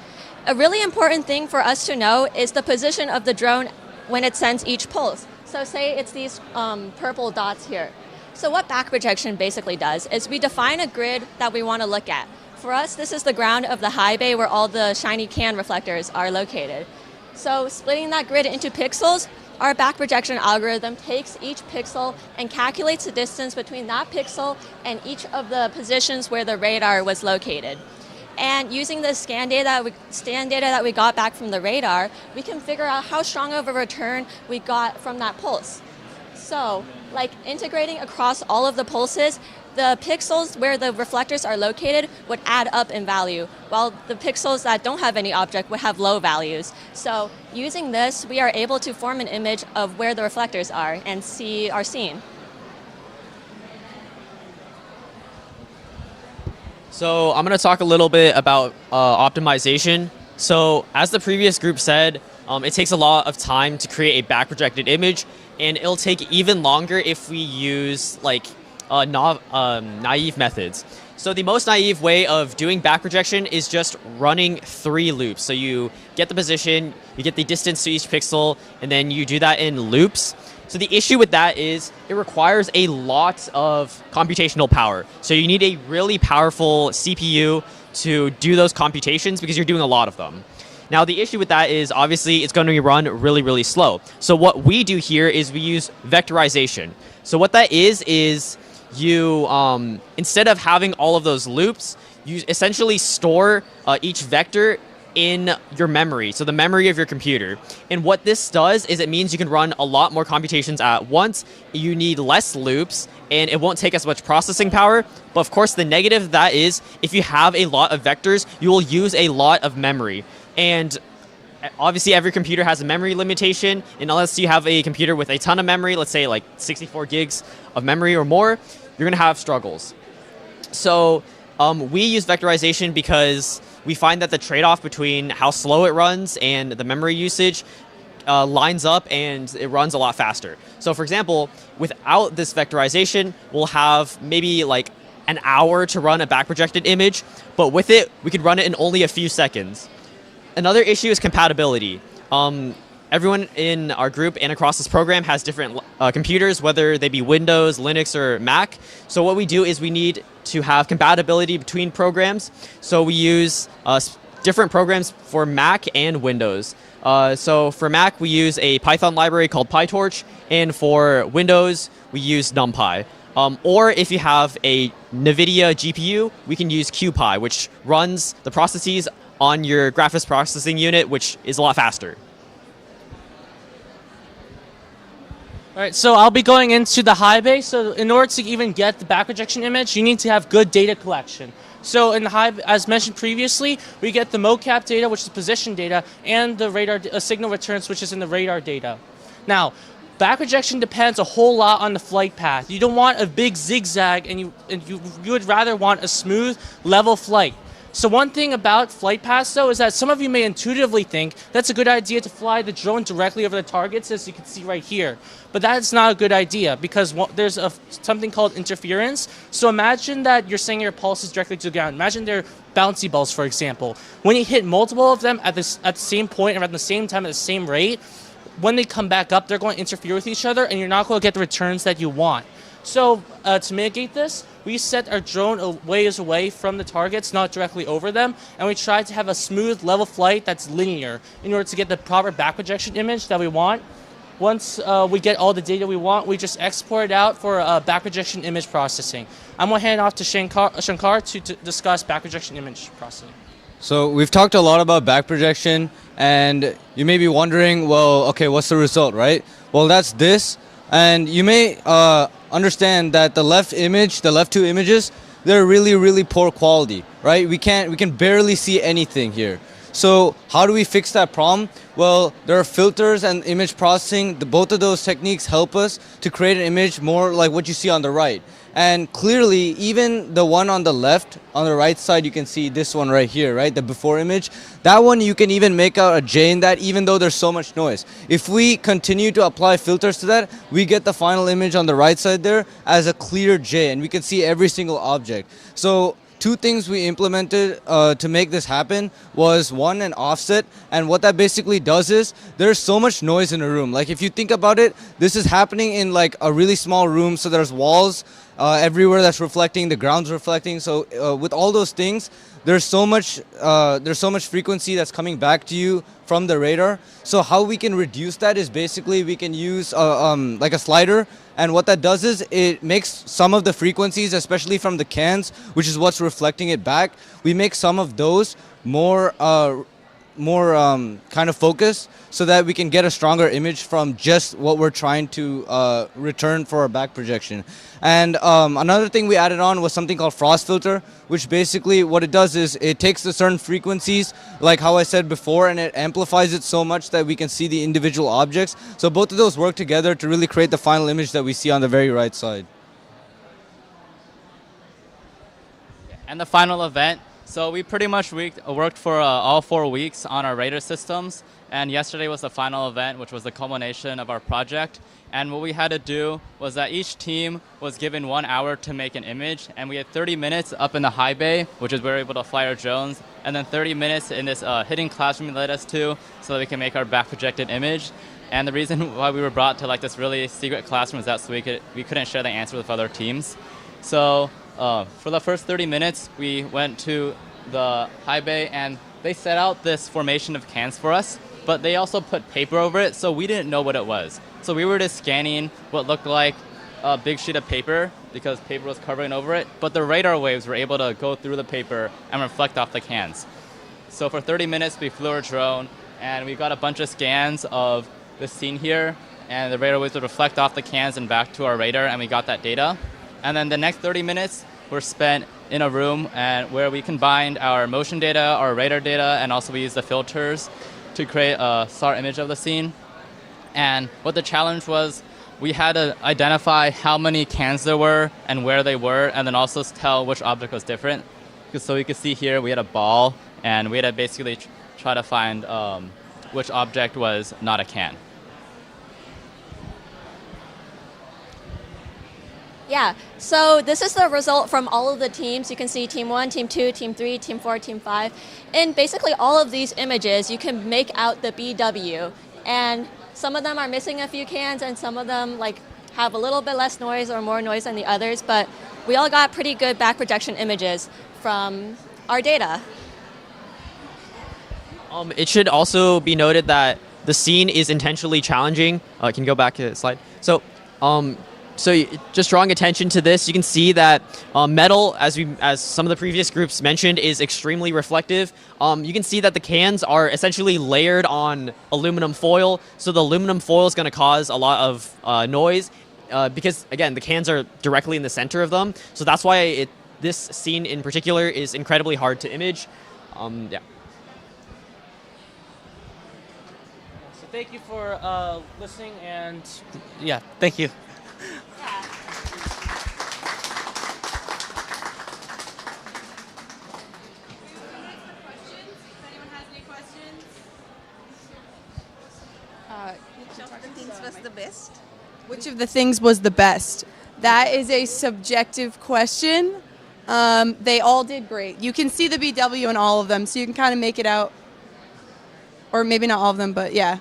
A really important thing for us to know is the position of the drone when it sends each pulse. So say it's these purple dots here. So what back projection basically does is we define a grid that we want to look at. For us, this is the ground of the high bay where all the shiny can reflectors are located. So splitting that grid into pixels, our back projection algorithm takes each pixel and calculates the distance between that pixel and each of the positions where the radar was located. And using the scan data that we got back from the radar, we can figure out how strong of a return we got from that pulse. So, like integrating across all of the pulses, the pixels where the reflectors are located would add up in value, while the pixels that don't have any object would have low values. So, using this, we are able to form an image of where the reflectors are and see our scene. So I'm going to talk a little bit about optimization. So as the previous group said, it takes a lot of time to create a back projected image, and it'll take even longer if we use like naive methods. So the most naive way of doing back projection is just running 3 loops. So you get the position, you get the distance to each pixel, and then you do that in loops. So the issue with that is it requires a lot of computational power. So you need a really powerful CPU to do those computations because you're doing a lot of them. Now the issue with that is obviously it's going to run really, really slow. So what we do here is we use vectorization. So what that is you, instead of having all of those loops, you essentially store each vector in your memory, so the memory of your computer. And what this does is it means you can run a lot more computations at once, you need less loops, and it won't take as much processing power. But of course the negative of that is if you have a lot of vectors, you will use a lot of memory. And obviously every computer has a memory limitation, and unless you have a computer with a ton of memory, let's say like 64 gigs of memory or more, you're gonna have struggles. So we use vectorization because we find that the trade-off between how slow it runs and the memory usage lines up, and it runs a lot faster. So for example, without this vectorization, we'll have maybe like an hour to run a back projected image, but with it, we could run it in only a few seconds. Another issue is compatibility. Everyone in our group and across this program has different computers, whether they be Windows, Linux, or Mac. So what we do is we need to have compatibility between programs. So we use different programs for Mac and Windows. So for Mac, we use a Python library called PyTorch, and for Windows, we use NumPy. Or if you have a NVIDIA GPU, we can use QPy, which runs the processes on your graphics processing unit, which is a lot faster. All right, so I'll be going into the high bay. So in order to even get the back projection image, you need to have good data collection. So in the high, as mentioned previously, we get the mocap data, which is position data, and the radar signal returns, which is in the radar data. Now, back projection depends a whole lot on the flight path. You don't want a big zigzag, and you would rather want a smooth, level flight. So one thing about flight paths, though, is that some of you may intuitively think that's a good idea to fly the drone directly over the targets, as you can see right here. But that's not a good idea because there's something called interference. So imagine that you're sending your pulses directly to the ground. Imagine they're bouncy balls, for example. When you hit multiple of them at the same point, around the same time, at the same rate, when they come back up, they're going to interfere with each other, and you're not going to get the returns that you want. So to mitigate this, we set our drone a ways away from the targets, not directly over them, and we try to have a smooth, level flight that's linear in order to get the proper back projection image that we want. Once we get all the data we want, we just export it out for back projection image processing. I'm going to hand off to Shankar to discuss back projection image processing. So we've talked a lot about back projection, and you may be wondering, well, okay, what's the result, right? Well, that's this, and you may understand that the left two images, they're really, really poor quality, right? We can barely see anything here. So how do we fix that problem? Well, there are filters and image processing. Both of those techniques help us to create an image more like what you see on the right. And clearly, even the one on the left, on the right side, you can see this one right here, right? The before image. That one, you can even make out a J in that, even though there's so much noise. If we continue to apply filters to that, we get the final image on the right side there as a clear J, and we can see every single object. So two things we implemented to make this happen was one, an offset, and what that basically does is there's so much noise in a room. Like if you think about it, this is happening in like a really small room, so there's walls everywhere that's reflecting, the ground's reflecting. So with all those things, there's so much frequency that's coming back to you from the radar. So how we can reduce that is basically we can use like a slider, and what that does is it makes some of the frequencies, especially from the cans, which is what's reflecting it back, we make some of those more kind of focused so that we can get a stronger image from just what we're trying to return for our back projection. And another thing we added on was something called frost filter, which basically what it does is it takes the certain frequencies, like how I said before, and it amplifies it so much that we can see the individual objects. So both of those work together to really create the final image that we see on the very right side. And the final event. So we pretty much worked for all 4 weeks on our radar systems, and yesterday was the final event, which was the culmination of our project. And what we had to do was that each team was given 1 hour to make an image, and we had 30 minutes up in the high bay, which is where we were able to fly our drones, and then 30 minutes in this hidden classroom led us to, so that we can make our back projected image. And the reason why we were brought to like this really secret classroom is that so we couldn't share the answer with other teams. So for the first 30 minutes, we went to the high bay, and they set out this formation of cans for us, but they also put paper over it, so we didn't know what it was. So we were just scanning what looked like a big sheet of paper because paper was covering over it, but the radar waves were able to go through the paper and reflect off the cans. So for 30 minutes, we flew our drone, and we got a bunch of scans of the scene here, and the radar waves would reflect off the cans and back to our radar, and we got that data. And then the next 30 minutes were spent in a room and where we combined our motion data, our radar data, and also we used the filters to create a SAR image of the scene. And what the challenge was, we had to identify how many cans there were and where they were, and then also tell which object was different. So you can see here we had a ball, and we had to basically try to find which object was not a can. Yeah, so this is the result from all of the teams. You can see Team 1, Team 2, Team 3, Team 4, Team 5. In basically all of these images, you can make out the BW. And some of them are missing a few cans, and some of them like have a little bit less noise or more noise than the others. But we all got pretty good back projection images from our data. It should also be noted that the scene is intentionally challenging. Can you go back to the slide? So just drawing attention to this, you can see that metal, as some of the previous groups mentioned, is extremely reflective. You can see that the cans are essentially layered on aluminum foil, so the aluminum foil is going to cause a lot of noise because, again, the cans are directly in the center of them. So that's why this scene in particular is incredibly hard to image. Yeah. So thank you for listening, and yeah, thank you. best? Which of the things was the best? That is a subjective question. They all did great. You can see the BW in all of them, so you can kind of make it out. Or maybe not all of them, but yeah.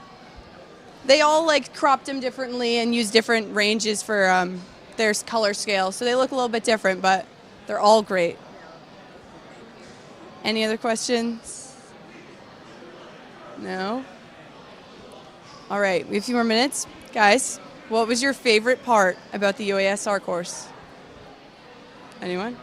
They all like cropped them differently and used different ranges for their color scale. So they look a little bit different, but they're all great. Any other questions? No? All right, we have a few more minutes. Guys, what was your favorite part about the UASR course? Anyone?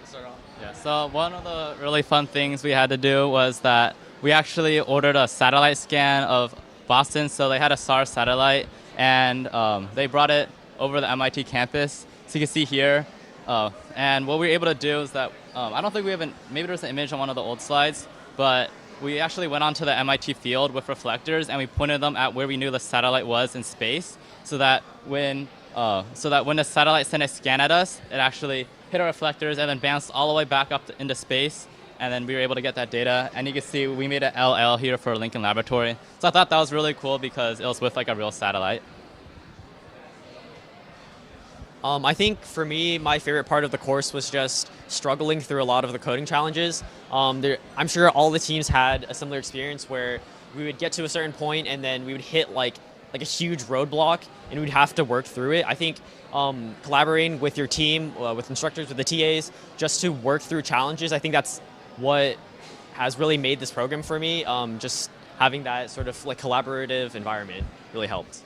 Yeah, so one of the really fun things we had to do was that we actually ordered a satellite scan of Boston. So they had a SAR satellite, and they brought it over the MIT campus. So you can see here. And what we were able to do is that, I don't think we have maybe there's an image on one of the old slides, but we actually went onto the MIT field with reflectors, and we pointed them at where we knew the satellite was in space, so that when the satellite sent a scan at us, it actually hit our reflectors and then bounced all the way back up into space, and then we were able to get that data. And you can see we made an LL here for Lincoln Laboratory. So I thought that was really cool because it was with like a real satellite. I think for me, my favorite part of the course was just struggling through a lot of the coding challenges. I'm sure all the teams had a similar experience where we would get to a certain point and then we would hit like a huge roadblock and we'd have to work through it. I think collaborating with your team, with instructors, with the TAs, just to work through challenges, I think that's what has really made this program for me. Just having that sort of like collaborative environment really helped.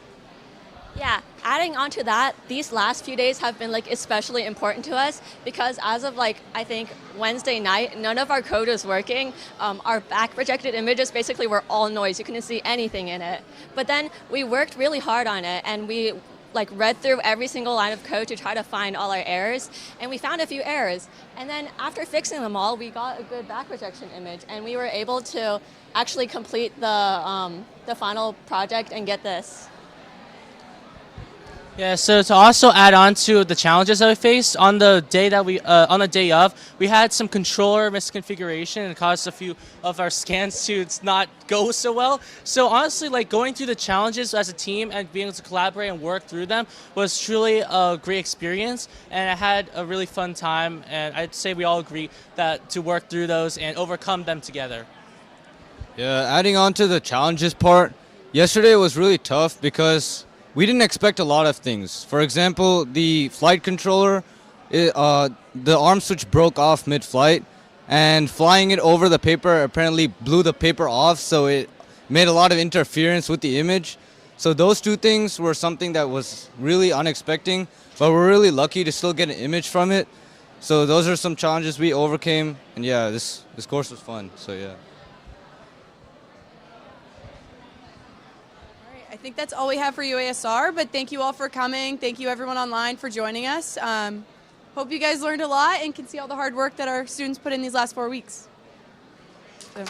Yeah, adding on to that, these last few days have been like especially important to us because as of like, I think Wednesday night, none of our code was working. Our back projected images basically were all noise. You couldn't see anything in it. But then we worked really hard on it and we like read through every single line of code to try to find all our errors, and we found a few errors. And then after fixing them all, we got a good back projection image, and we were able to actually complete the final project and get this. Yeah, so to also add on to the challenges that we faced on the day that on the day of, we had some controller misconfiguration and caused a few of our scans to not go so well. So honestly, like going through the challenges as a team and being able to collaborate and work through them was truly a great experience, and I had a really fun time. And I'd say we all agree that to work through those and overcome them together. Yeah, adding on to the challenges part, yesterday was really tough because we didn't expect a lot of things. For example, the flight controller, the arm switch broke off mid-flight, and flying it over the paper apparently blew the paper off, so it made a lot of interference with the image. So those two things were something that was really unexpected, but we're really lucky to still get an image from it. So those are some challenges we overcame, and yeah, this course was fun, so yeah. I think that's all we have for UASR, but thank you all for coming. Thank you everyone online for joining us. Hope you guys learned a lot and can see all the hard work that our students put in these last 4 weeks. So.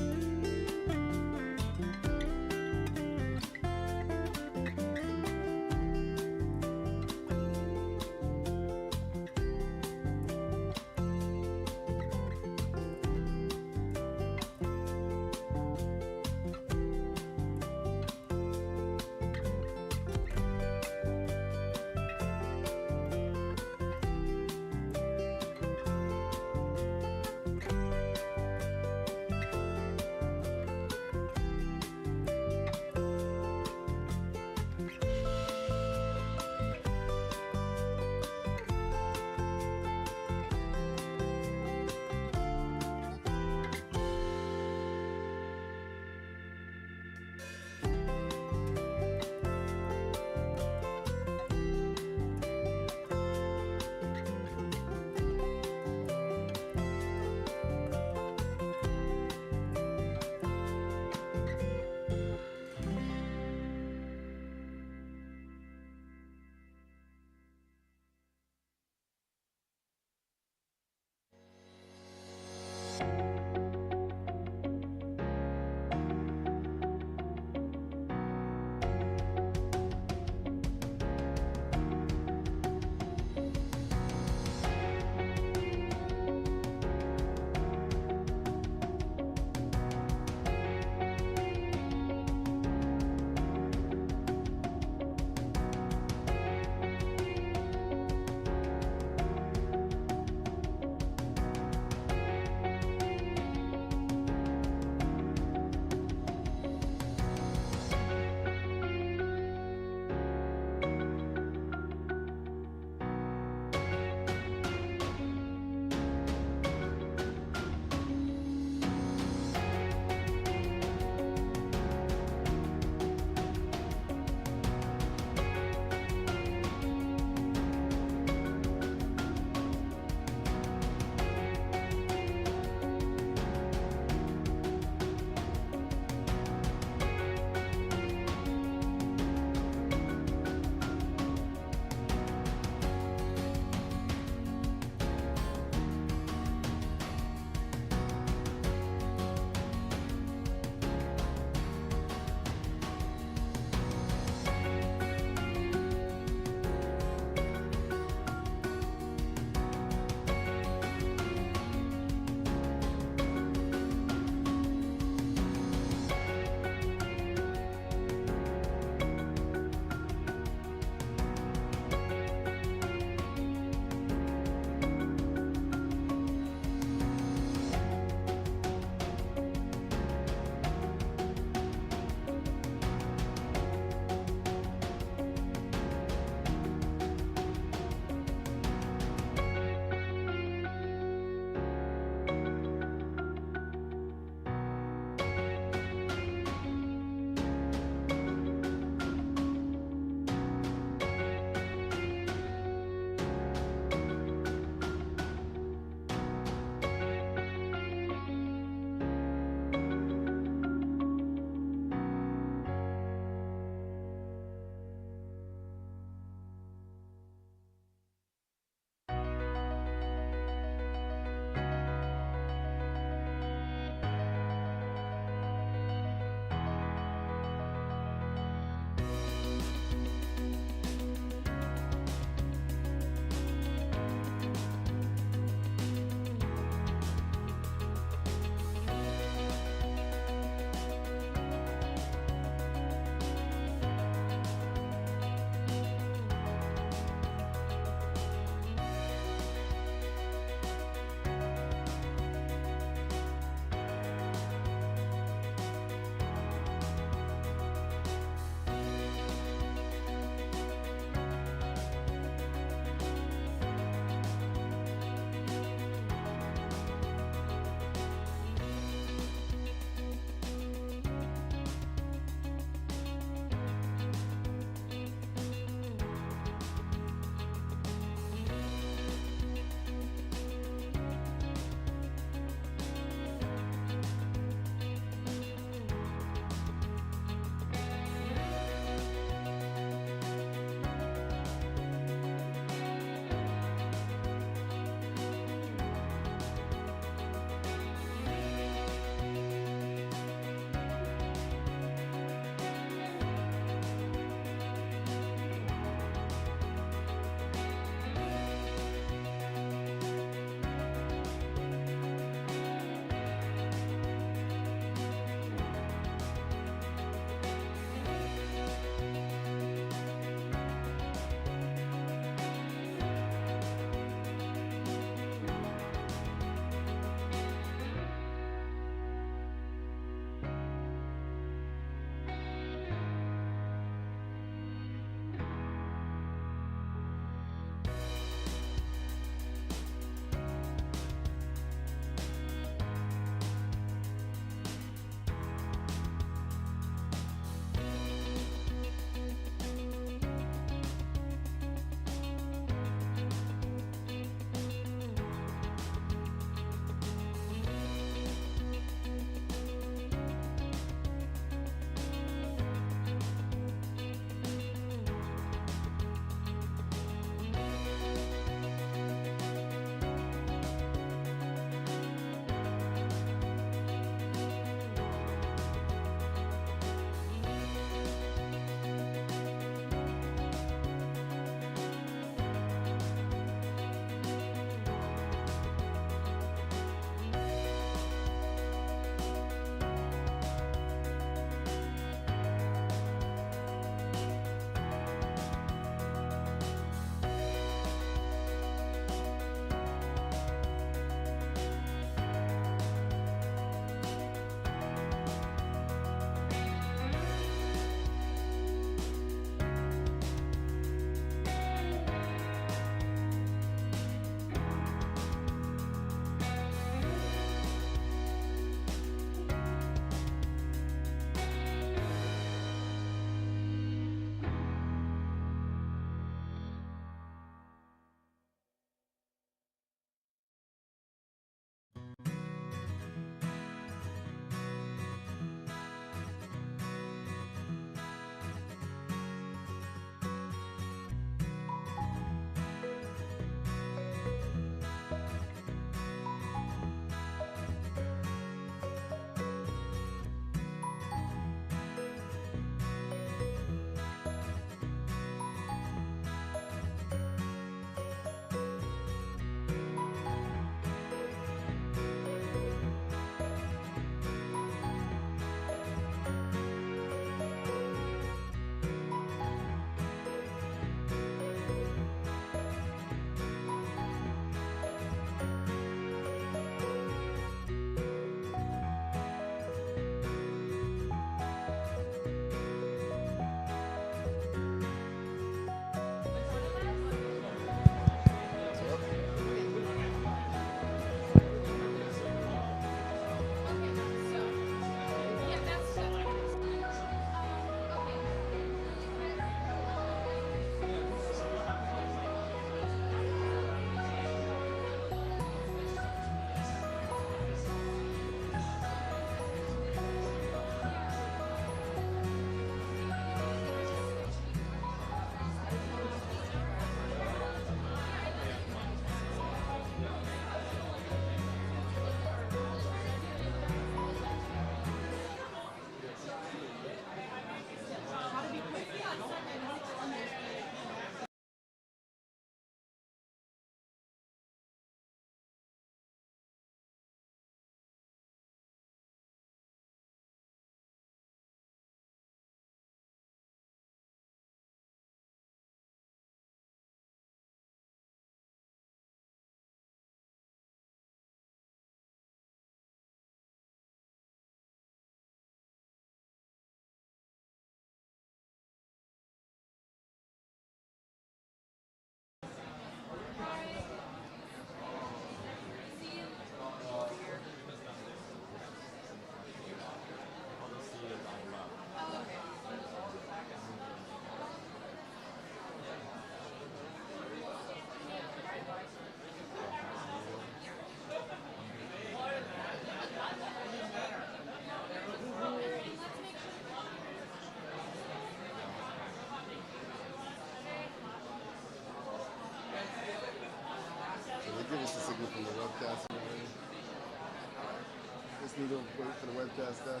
just need to wait for the webcast there.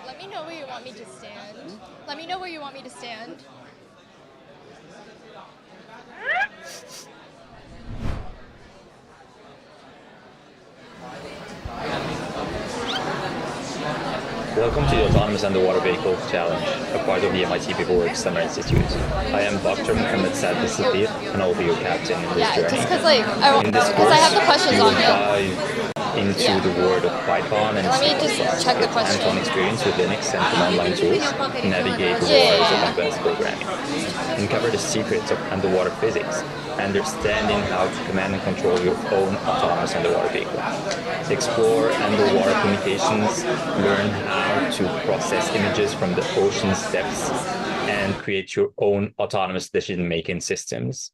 Let me know where you want me to stand. Let me know where you want me to stand. Welcome to the Autonomous Underwater Vehicle Challenge, a part of the MIT PeopleWorks Summer Institute. I am Dr. Mohammed Saad Al-Sadiq, and I will be your captain in this journey. Just because I have the questions you on will me. dive into the world of Python and Let me C++, just check the with question. hands-on experience with Linux and command line tools, navigate the waters of advanced programming, uncover the secrets of underwater physics, understanding how to command and control your own autonomous underwater vehicle. Explore underwater communications, learn how to process images from the ocean's depths, and create your own autonomous decision-making systems.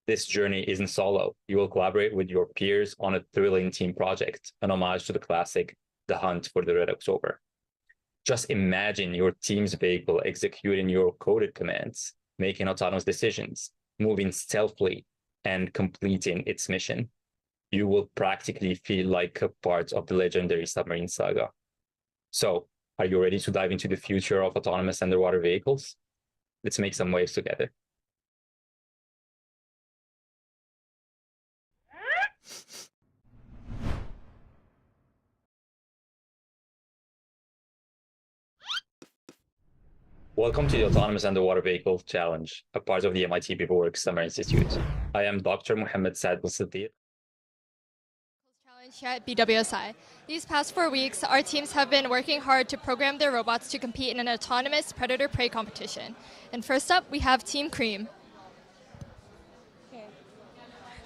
This journey isn't solo. You will collaborate with your peers on a thrilling team project, an homage to the classic The Hunt for the Red October. Just imagine your team's vehicle executing your coded commands, making autonomous decisions, moving stealthily, and completing its mission. You will practically feel like a part of the legendary submarine saga. So, are you ready to dive into the future of autonomous underwater vehicles? Let's make some waves together. Welcome to the Autonomous Underwater Vehicle Challenge, a part of the MIT PeopleWorks Summer Institute. I am Dr. Mohammed Saad Al-Sadiq. Challenge here at BWSI. These past 4 weeks, our teams have been working hard to program their robots to compete in an autonomous predator-prey competition. And first up, we have Team Cream.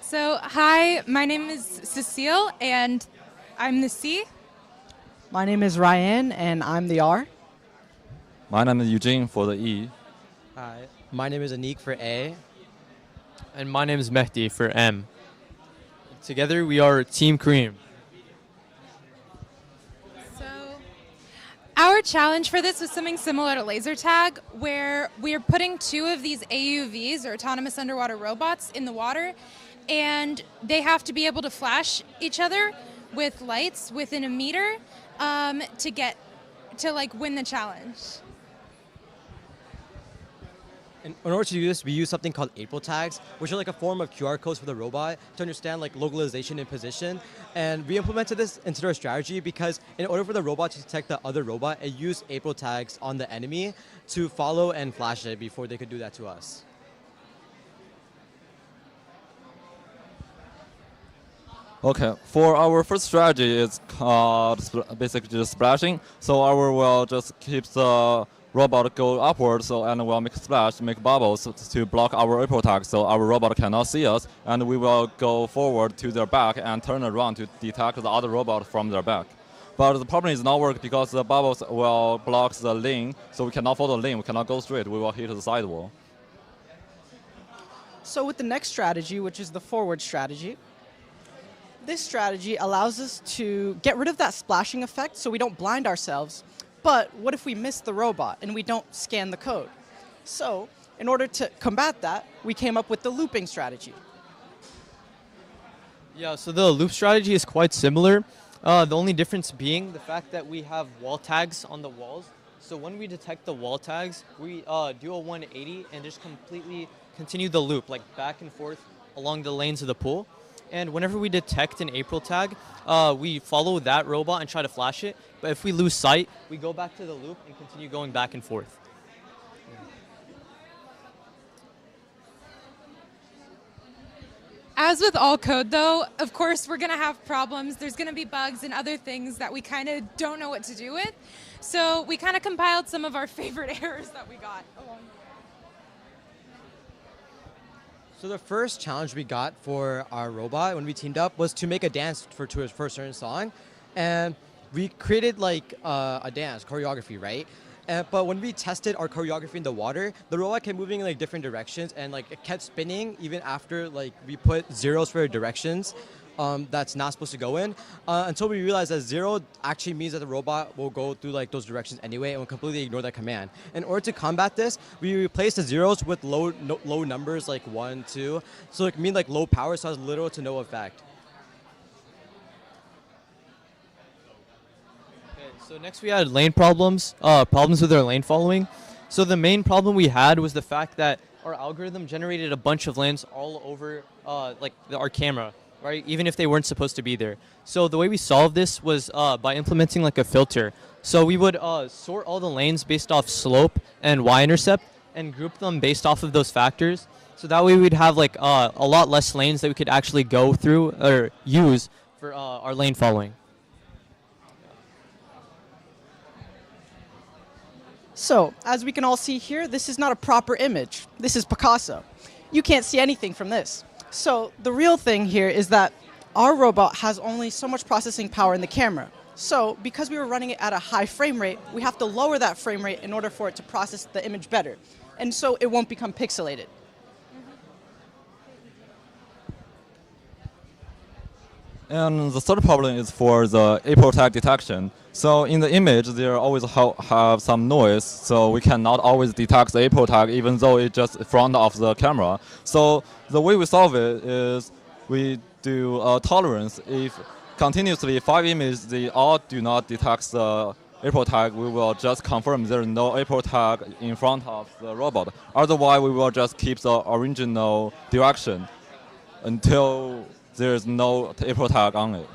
So, hi, my name is Cecile, and I'm the C. My name is Ryan, and I'm the R. My name is Eugene for the E. Hi, my name is Anik for A. And my name is Mehdi for M. Together we are Team Cream. Our challenge for this was something similar to laser tag, where we are putting 2 of these AUVs, or autonomous underwater robots, in the water, and they have to be able to flash each other with lights within a meter to win the challenge. In order to do this, we use something called April tags, which are like a form of QR codes for the robot to understand like localization and position. And we implemented this into our strategy because in order for the robot to detect the other robot, it used April tags on the enemy to follow and flash it before they could do that to us. Okay, for our first strategy, it's basically just splashing. So our will just keep the robot go upward, and we'll make splash, make bubbles to block our April tag, so our robot cannot see us, and we will go forward to their back and turn around to detect the other robot from their back. But the problem is not work because the bubbles will block the lane, so we cannot follow the lane, we cannot go straight, we will hit the sidewall. So with the next strategy, which is the forward strategy, this strategy allows us to get rid of that splashing effect so we don't blind ourselves. But what if we miss the robot and we don't scan the code? So in order to combat that, we came up with the looping strategy. Yeah, so the loop strategy is quite similar. The only difference being the fact that we have wall tags on the walls. So when we detect the wall tags, we do a 180 and just completely continue the loop, like back and forth along the lanes of the pool. And whenever we detect an April tag, we follow that robot and try to flash it. But if we lose sight, we go back to the loop and continue going back and forth. As with all code, though, of course, we're going to have problems. There's going to be bugs and other things that we kind of don't know what to do with. So we kind of compiled some of our favorite errors that we got along. So the first challenge we got for our robot when we teamed up was to make a dance for a certain song. And we created like a dance choreography, right? But when we tested our choreography in the water, the robot kept moving in like different directions and like it kept spinning even after like we put zeros for directions that's not supposed to go in until we realized that 0 actually means that the robot will go through like those directions anyway and will completely ignore that command. In order to combat this, we replaced the zeros with low numbers like 1, 2, so it can mean like low power, so it has little to no effect. So next we had lane problems, problems with our lane following. So the main problem we had was the fact that our algorithm generated a bunch of lanes all over our camera, right? Even if they weren't supposed to be there. So the way we solved this was by implementing like a filter. So we would sort all the lanes based off slope and y-intercept and group them based off of those factors. So that way we'd have like a lot less lanes that we could actually go through or use for our lane following. So, as we can all see here, this is not a proper image. This is Picasso. You can't see anything from this. So, the real thing here is that our robot has only so much processing power in the camera. So, because we were running it at a high frame rate, we have to lower that frame rate in order for it to process the image better. And so it won't become pixelated. And the third problem is for the April tag detection. So in the image, there always have some noise, so we cannot always detect the April tag even though it's just in front of the camera. So the way we solve it is we do a tolerance. If continuously 5 images, they all do not detect the April tag, we will just confirm there is no April tag in front of the robot. Otherwise, we will just keep the original direction until there is no April tag on it.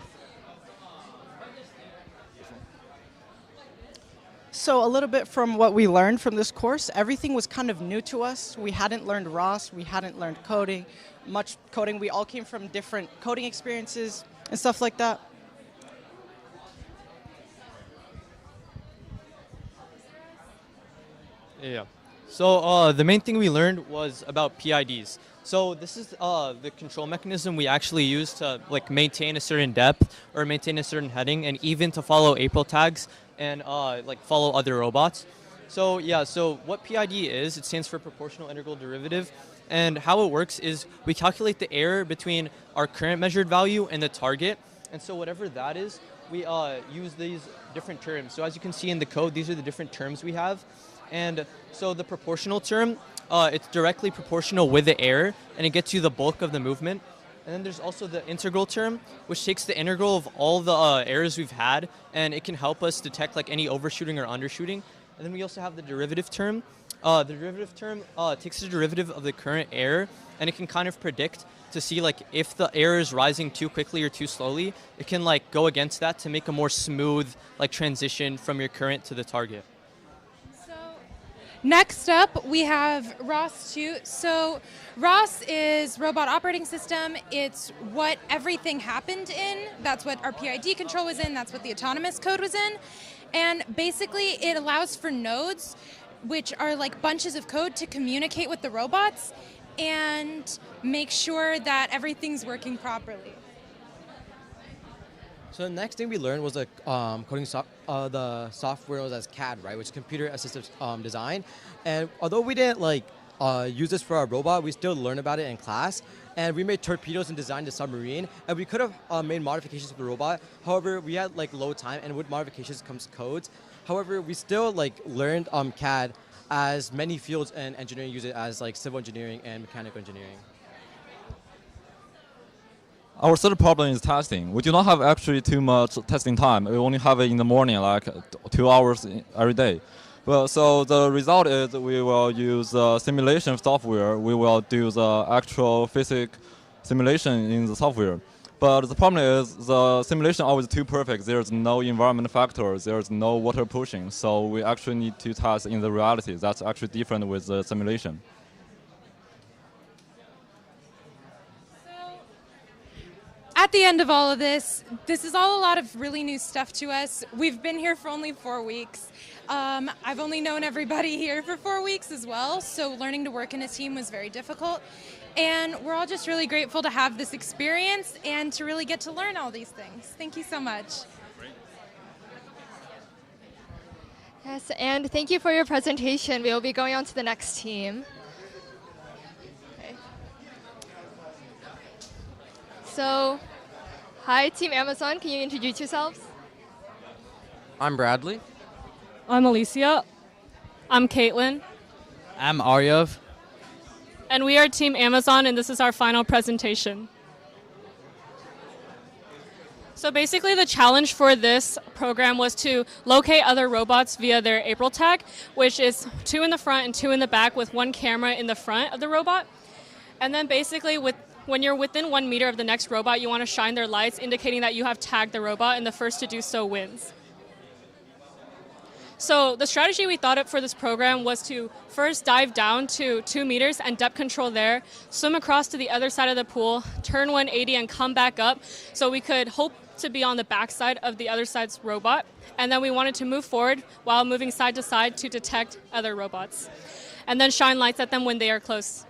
So a little bit from what we learned from this course, everything was kind of new to us. We hadn't learned ROS, we hadn't learned coding, much coding. We all came from different coding experiences and stuff like that. Yeah. So the main thing we learned was about PIDs. So this is the control mechanism we actually use to like maintain a certain depth or maintain a certain heading, and even to follow April tags and like follow other robots. So yeah, so what PID is, it stands for proportional integral derivative, and how it works is we calculate the error between our current measured value and the target, and so whatever that is, we use these different terms. So as you can see in the code, these are the different terms we have. And so the proportional term, it's directly proportional with the error, and it gets you the bulk of the movement. And then there's also the integral term, which takes the integral of all the errors we've had, and it can help us detect like any overshooting or undershooting. And then we also have the derivative term. The derivative term takes the derivative of the current error, and it can kind of predict to see like if the error is rising too quickly or too slowly. It can like go against that to make a more smooth like transition from your current to the target. Next up, we have ROS2. So ROS is Robot Operating System. It's what everything happened in. That's what our PID control was in. That's what the autonomous code was in. And basically, it allows for nodes, which are like bunches of code, to communicate with the robots and make sure that everything's working properly. So the next thing we learned was the coding the software was as CAD, right, which is computer assisted design. And although we didn't use this for our robot, we still learned about it in class. And we made torpedoes and designed a submarine. And we could have made modifications to the robot. However, we had low time, and with modifications comes codes. However, we still learned CAD, as many fields in engineering use it, as civil engineering and mechanical engineering. Our third problem is testing. We do not have actually too much testing time. We only have it in the morning, 2 hours every day. Well, so the result is we will use simulation software. We will do the actual physics simulation in the software. But the problem is the simulation always too perfect. There's no environment factors. There's no water pushing. So we actually need to test in the reality. That's actually different with the simulation. At the end of all of this is all a lot of really new stuff to us. We've been here for only 4 weeks. I've only known everybody here for 4 weeks as well, so learning to work in a team was very difficult. And we're all just really grateful to have this experience and to really get to learn all these things. Thank you so much. Yes, and thank you for your presentation. We will be going on to the next team. So, hi, Team Amazon. Can you introduce yourselves? I'm Bradley. I'm Alicia. I'm Caitlin. I'm Aryav. And we are Team Amazon, and this is our final presentation. So basically the challenge for this program was to locate other robots via their April tag, which is 2 in the front and 2 in the back with 1 camera in the front of the robot. And then basically when you're within 1 meter of the next robot, you want to shine their lights, indicating that you have tagged the robot, and the first to do so wins. So the strategy we thought up for this program was to first dive down to 2 meters and depth control there, swim across to the other side of the pool, turn 180 and come back up, so we could hope to be on the backside of the other side's robot. And then we wanted to move forward while moving side to side to detect other robots. And then shine lights at them when they are close.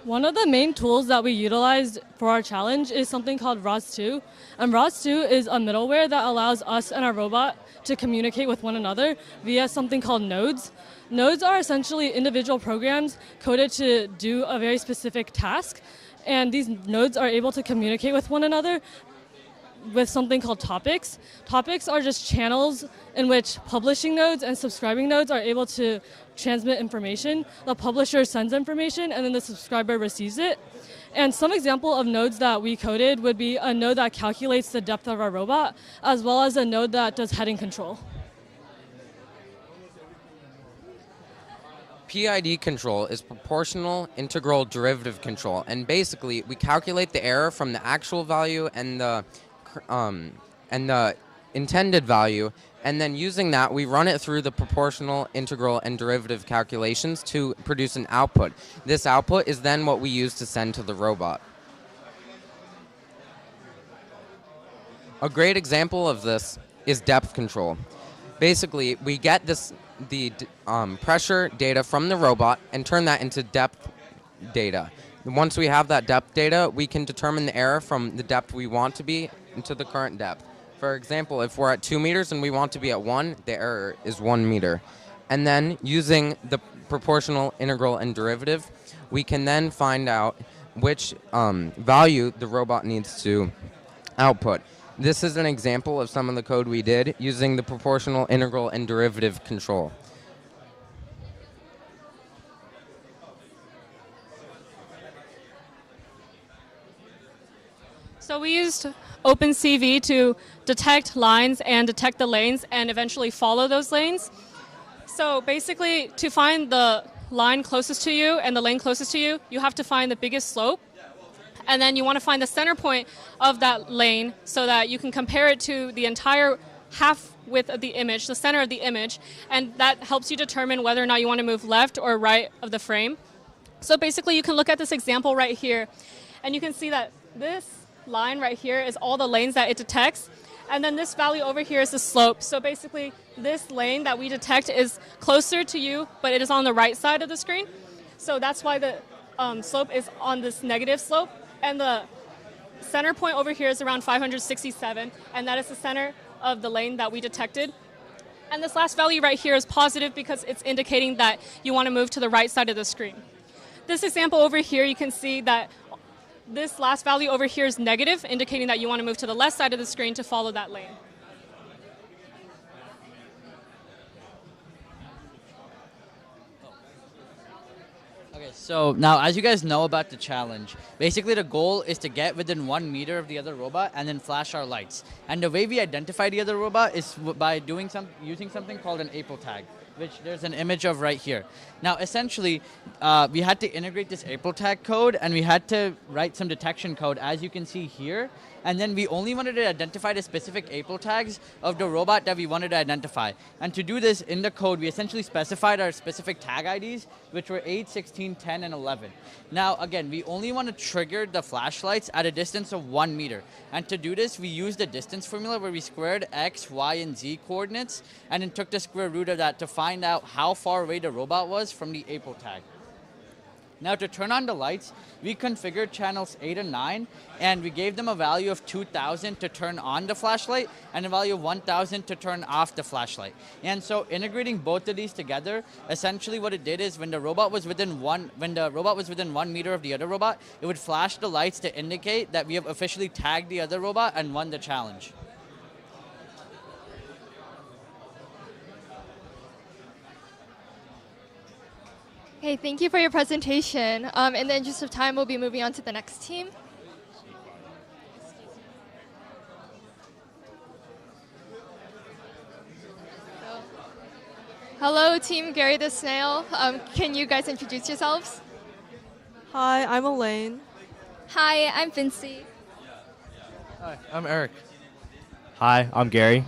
One of the main tools that we utilized for our challenge is something called ROS2. And ROS2 is a middleware that allows us and our robot to communicate with one another via something called nodes. Nodes are essentially individual programs coded to do a very specific task. And these nodes are able to communicate with one another with something called topics. Topics are just channels in which publishing nodes and subscribing nodes are able to transmit information. The publisher sends information and then the subscriber receives it. And some example of nodes that we coded would be a node that calculates the depth of our robot, as well as a node that does heading control. PID control is proportional integral derivative control, and basically we calculate the error from the actual value and the intended value, and then using that we run it through the proportional integral and derivative calculations to produce an output. This output is then what we use to send to the robot. A great example of this is depth control. Basically, we get the pressure data from the robot and turn that into depth data. Once we have that depth data, we can determine the error from the depth we want to be into the current depth. For example, if we're at 2 meters and we want to be at 1, the error is 1 meter. And then using the proportional integral and derivative, we can then find out which value the robot needs to output. This is an example of some of the code we did using the proportional integral and derivative control. So we used OpenCV to detect lines and detect the lanes and eventually follow those lanes. So basically, to find the line closest to you and the lane closest to you, you have to find the biggest slope. And then you want to find the center point of that lane so that you can compare it to the entire half width of the image, the center of the image, and that helps you determine whether or not you want to move left or right of the frame. So basically, you can look at this example right here, and you can see that this line right here is all the lanes that it detects, and then this value over here is the slope. So basically, this lane that we detect is closer to you, but it is on the right side of the screen. So that's why the slope is on this negative slope. And the center point over here is around 567, and that is the center of the lane that we detected. And this last value right here is positive because it's indicating that you want to move to the right side of the screen. This example over here, you can see that this last value over here is negative, indicating that you want to move to the left side of the screen to follow that lane. Okay, so now as you guys know about the challenge, basically the goal is to get within 1 meter of the other robot and then flash our lights. And the way we identify the other robot is by using something called an April tag, which there's an image of right here. Now essentially, we had to integrate this April tag code and we had to write some detection code, as you can see here. And then we only wanted to identify the specific April tags of the robot that we wanted to identify. And to do this in the code, we essentially specified our specific tag IDs, which were 8, 16, 10, and 11. Now, again, we only want to trigger the flashlights at a distance of 1 meter. And to do this, we used the distance formula where we squared X, Y, and Z coordinates, and then took the square root of that to find out how far away the robot was from the April tag. Now to turn on the lights, we configured channels 8 and 9, and we gave them a value of 2000 to turn on the flashlight and a value of 1000 to turn off the flashlight. And so integrating both of these together, essentially what it did is when the robot was within 1 meter of the other robot, it would flash the lights to indicate that we have officially tagged the other robot and won the challenge. Okay, thank you for your presentation. In the interest of time, we'll be moving on to the next team. Hello, Team Gary the Snail. Can you guys introduce yourselves? Hi, I'm Elaine. Hi, I'm Vincy. Hi, I'm Eric. Hi, I'm Gary.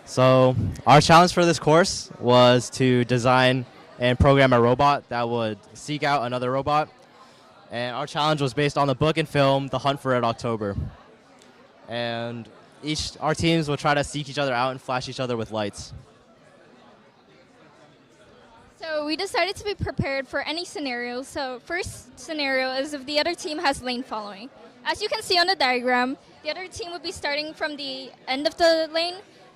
So our challenge for this course was to design and program a robot that would seek out another robot. And our challenge was based on the book and film, The Hunt for Red October. And our teams would try to seek each other out and flash each other with lights. So we decided to be prepared for any scenario. So first scenario is if the other team has lane following. As you can see on the diagram, the other team would be starting from the end of the lane,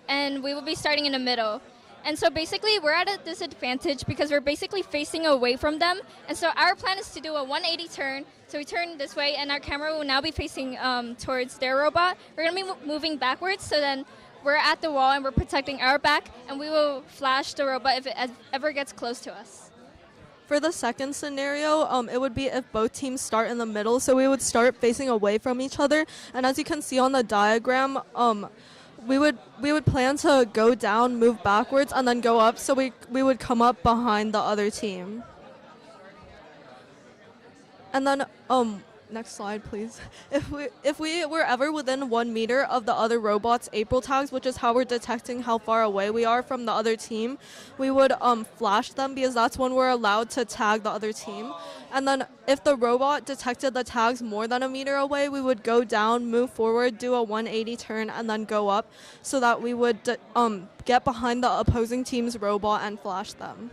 and we will be starting in the middle. And so basically we're at a disadvantage because we're basically facing away from them. And so our plan is to do a 180 turn. So we turn this way and our camera will now be facing towards their robot. We're going to be moving backwards, so then we're at the wall and we're protecting our back, and we will flash the robot if it ever gets close to us. For the second scenario, it would be if both teams start in the middle, so we would start facing away from each other. And as you can see on the diagram, we would plan to go down, move backwards, and then go up, so we would come up behind the other team. And then, next slide, please. If we were ever within 1 meter of the other robot's April tags, which is how we're detecting how far away we are from the other team, we would flash them because that's when we're allowed to tag the other team. And then if the robot detected the tags more than 1 meter away, we would go down, move forward, do a 180 turn, and then go up so that we would get behind the opposing team's robot and flash them.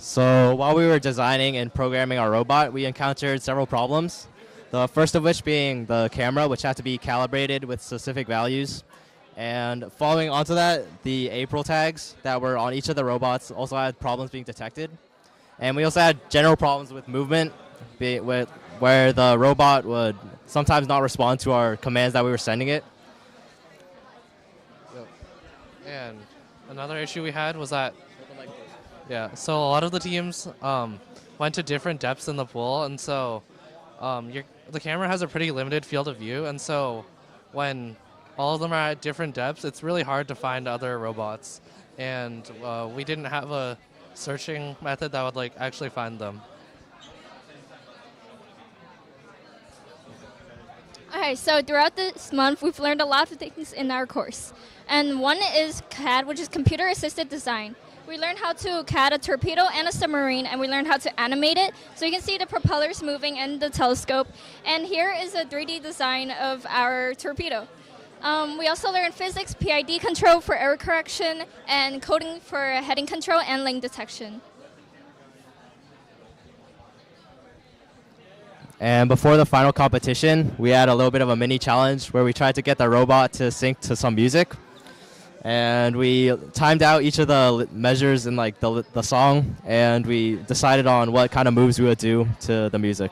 So while we were designing and programming our robot, we encountered several problems. The first of which being the camera, which had to be calibrated with specific values. And following onto that, the April tags that were on each of the robots also had problems being detected. And we also had general problems with movement, where the robot would sometimes not respond to our commands that we were sending it. And another issue we had was that so a lot of the teams went to different depths in the pool, and so the camera has a pretty limited field of view, and so when all of them are at different depths, it's really hard to find other robots, and we didn't have a searching method that would actually find them. Okay, so throughout this month, we've learned a lot of things in our course. And one is CAD, which is computer-assisted design. We learned how to CAD a torpedo and a submarine, and we learned how to animate it. So you can see the propellers moving and the telescope. And here is a 3D design of our torpedo. We also learned physics, PID control for error correction, and coding for heading control and lane detection. And before the final competition, we had a little bit of a mini challenge where we tried to get the robot to sync to some music. And we timed out each of the measures in the song, and we decided on what kind of moves we would do to the music.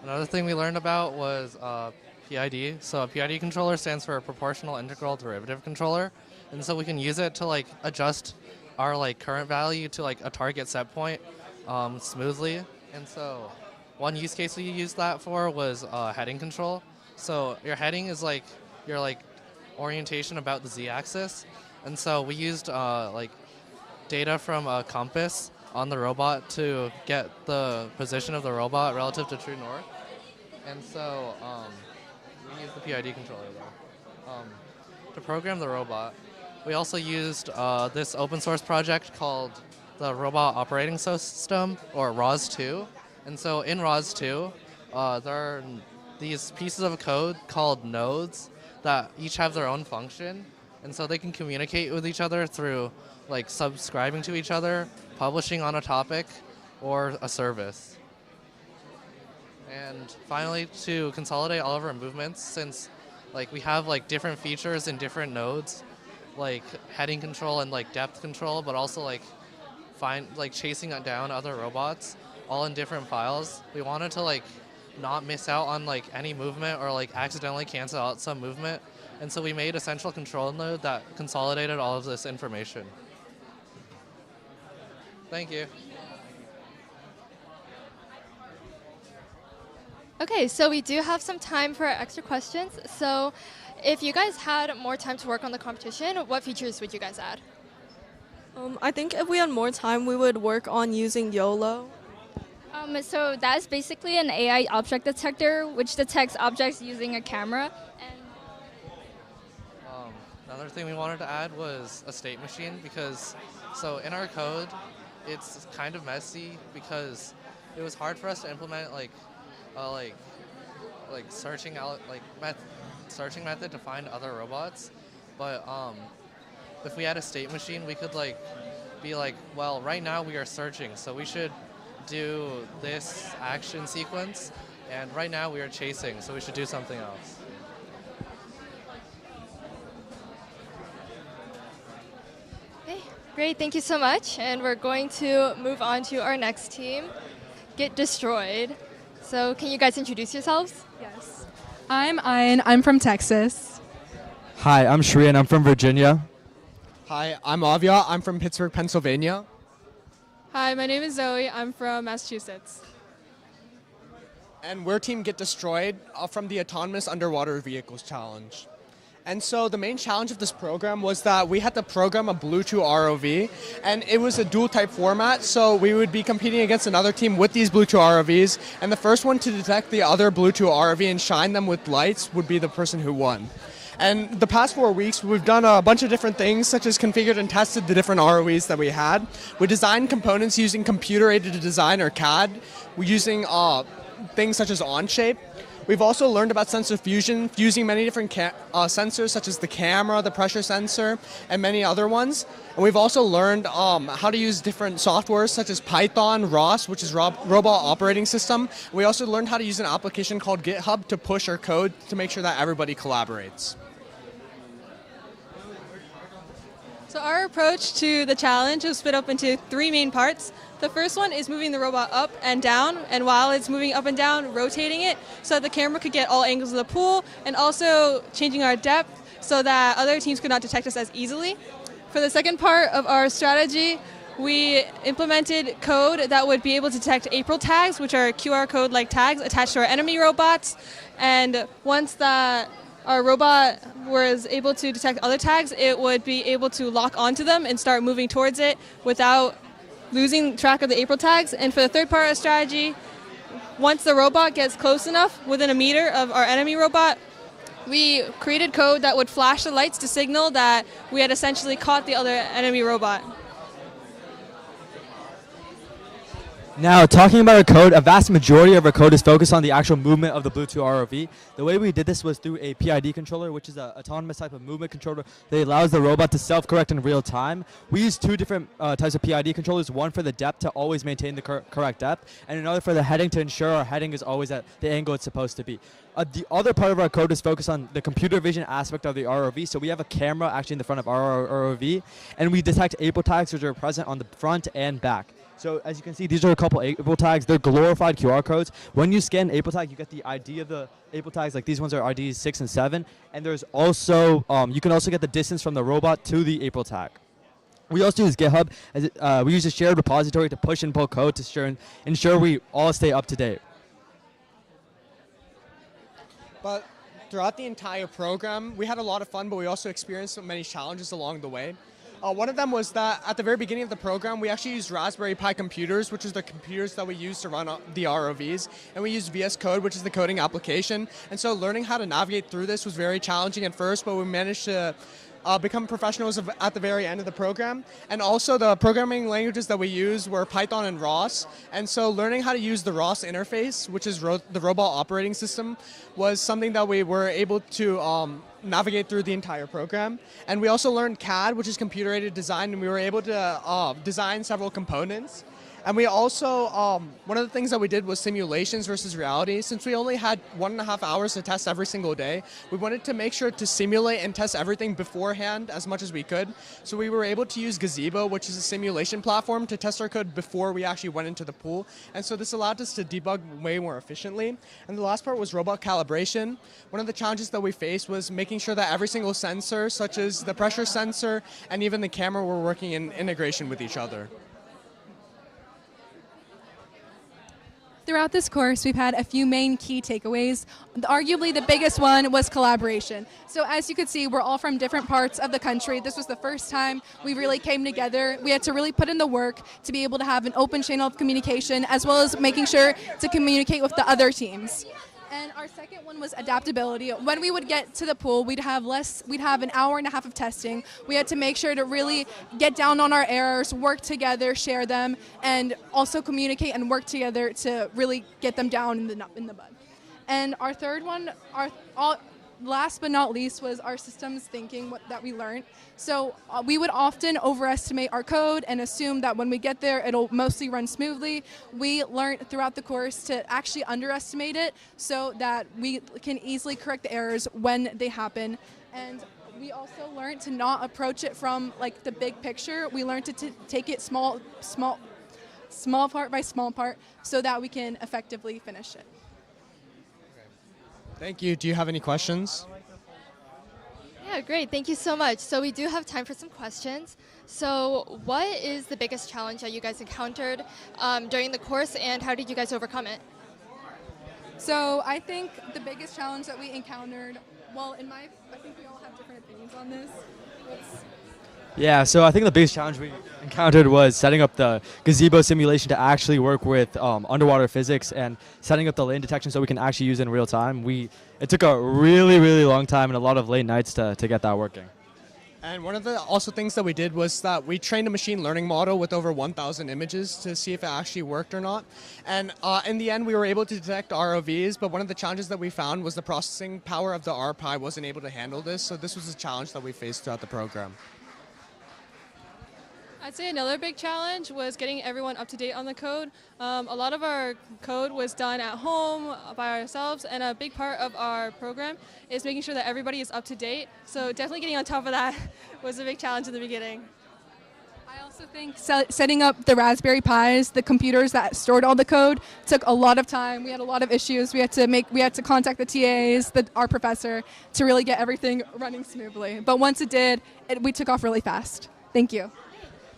Another thing we learned about was PID. So a PID controller stands for a proportional integral derivative controller, and so we can use it to adjust our current value to a target set point smoothly. And so one use case we used that for was heading control. So your heading is your orientation about the z-axis, and so we used data from a compass on the robot to get the position of the robot relative to true north. And so we used the PID controller there. To program the robot, we also used this open source project called the Robot Operating System, or ROS2. And so in ROS2, there are these pieces of code called nodes that each have their own function. And so they can communicate with each other through subscribing to each other, publishing on a topic, or a service. And finally, to consolidate all of our movements, since we have different features in different nodes, like heading control and depth control, but also chasing down other robots, all in different files. We wanted to not miss out on any movement or accidentally cancel out some movement. And so we made a central control node that consolidated all of this information. Thank you. Okay, so we do have some time for extra questions. So if you guys had more time to work on the competition, what features would you guys add? I think if we had more time, we would work on using YOLO. So that is basically an AI object detector, which detects objects using a camera. Another thing we wanted to add was a state machine because, so in our code, it's kind of messy because it was hard for us to implement like searching out searching method to find other robots, but if we had a state machine, we could be like, well, right now we are searching, so we should do this action sequence, and right now we are chasing, so we should do something else. Great, thank you so much. And we're going to move on to our next team, Get Destroyed. So can you guys introduce yourselves? Yes. I'm Ayan. I'm from Texas. Hi, I'm Shri and I'm from Virginia. Hi, I'm Avia. I'm from Pittsburgh, Pennsylvania. Hi, my name is Zoe. I'm from Massachusetts. And we're Team Get Destroyed from the Autonomous Underwater Vehicles Challenge. And so the main challenge of this program was that we had to program a Bluetooth ROV, and it was a dual type format, so we would be competing against another team with these Bluetooth ROVs, and the first one to detect the other Bluetooth ROV and shine them with lights would be the person who won. And the past 4 weeks, we've done a bunch of different things, such as configured and tested the different ROVs that we had. We designed components using computer-aided design or CAD, we're using things such as Onshape. We've also learned about sensor fusion, fusing many different sensors such as the camera, the pressure sensor, and many other ones. And we've also learned how to use different softwares such as Python, ROS, which is Robot Operating System. We also learned how to use an application called GitHub to push our code to make sure that everybody collaborates. So our approach to the challenge is split up into 3 main parts. The first one is moving the robot up and down, and while it's moving up and down, rotating it so that the camera could get all angles of the pool, and also changing our depth so that other teams could not detect us as easily. For the second part of our strategy, we implemented code that would be able to detect April tags, which are QR code-like tags attached to our enemy robots, and once our robot was able to detect other tags, it would be able to lock onto them and start moving towards it without losing track of the April tags. And for the third part of strategy, once the robot gets close enough, within a meter of our enemy robot, we created code that would flash the lights to signal that we had essentially caught the other enemy robot. Now, talking about our code, a vast majority of our code is focused on the actual movement of the Bluetooth ROV. The way we did this was through a PID controller, which is an autonomous type of movement controller that allows the robot to self-correct in real time. We use 2 different types of PID controllers, one for the depth to always maintain the correct depth, and another for the heading to ensure our heading is always at the angle it's supposed to be. The other part of our code is focused on the computer vision aspect of the ROV. So we have a camera actually in the front of our ROV, and we detect April tags which are present on the front and back. So as you can see, these are a couple April tags. They're glorified QR codes. When you scan April tag, you get the ID of the April tags. Like these ones are IDs 6 and 7. And there's also, you can also get the distance from the robot to the April tag. We also use GitHub. We use a shared repository to push and pull code to ensure we all stay up to date. But throughout the entire program, we had a lot of fun, but we also experienced many challenges along the way. One of them was that at the very beginning of the program, we actually used Raspberry Pi computers, which is the computers that we use to run the ROVs, and we used VS Code, which is the coding application. And so learning how to navigate through this was very challenging at first, but we managed to become professionals at the very end of the program. And also the programming languages that we use were Python and ROS. And so learning how to use the ROS interface, which is the robot operating system, was something that we were able to navigate through the entire program. And we also learned CAD, which is computer-aided design, and we were able to design several components. And we also, one of the things that we did was simulations versus reality. Since we only had 1.5 hours to test every single day, we wanted to make sure to simulate and test everything beforehand as much as we could. So we were able to use Gazebo, which is a simulation platform, to test our code before we actually went into the pool. And so this allowed us to debug way more efficiently. And the last part was robot calibration. One of the challenges that we faced was making sure that every single sensor, such as the pressure sensor and even the camera, were working in integration with each other. Throughout this course, we've had a few main key takeaways. Arguably the biggest one was collaboration. So as you could see, we're all from different parts of the country. This was the first time we really came together. We had to really put in the work to be able to have an open channel of communication, as well as making sure to communicate with the other teams. And our second one was adaptability. When we would get to the pool, we'd have an hour and a half of testing. We had to make sure to really get down on our errors, work together, share them, and also communicate and work together to really get them down in the bud. And our third one, last but not least, was our systems thinking that we learned. So we would often overestimate our code and assume that when we get there, it'll mostly run smoothly. We learned throughout the course to actually underestimate it so that we can easily correct the errors when they happen. And we also learned to not approach it from like the big picture. We learned to take it small part by small part so that we can effectively finish it. Thank you. Do you have any questions? Yeah, great. Thank you so much. So we do have time for some questions. So what is the biggest challenge that you guys encountered during the course, and how did you guys overcome it? So I think the biggest challenge that we encountered, well, I think we all have different opinions on this. Yeah, so I think the biggest challenge we encountered was setting up the gazebo simulation to actually work with underwater physics and setting up the lane detection so we can actually use it in real time. It took a really, really long time and a lot of late nights to get that working. And one of the also things that we did was that we trained a machine learning model with over 1,000 images to see if it actually worked or not. And in the end, we were able to detect ROVs, but one of the challenges that we found was the processing power of the RPi wasn't able to handle this. So this was a challenge that we faced throughout the program. I'd say another big challenge was getting everyone up to date on the code. A lot of our code was done at home by ourselves, and a big part of our program is making sure that everybody is up to date. So definitely getting on top of that was a big challenge in the beginning. I also think setting up the Raspberry Pis, the computers that stored all the code, took a lot of time. We had a lot of issues. We had to contact the TAs, our professor, to really get everything running smoothly. But once it did, we took off really fast. Thank you.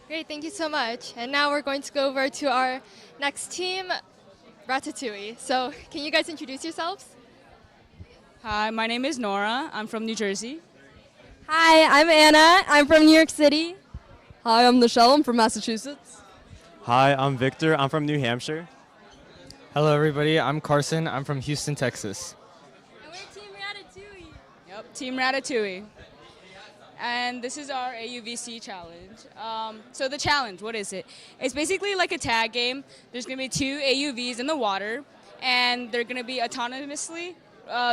Great, thank you so much. And now we're going to go over to our next team, Ratatouille. So can you guys introduce yourselves? Hi, my name is Nora. I'm from New Jersey. Hi, I'm Anna. I'm from New York City. Hi, I'm Michelle. I'm from Massachusetts. Hi, I'm Victor. I'm from New Hampshire. Hello, everybody. I'm Carson. I'm from Houston, Texas. And we're Team Ratatouille. Yep, Team Ratatouille. And this is our AUVC challenge. So the challenge, what is it? It's basically like a tag game. There's going to be 2 AUVs in the water, and they're going to be autonomously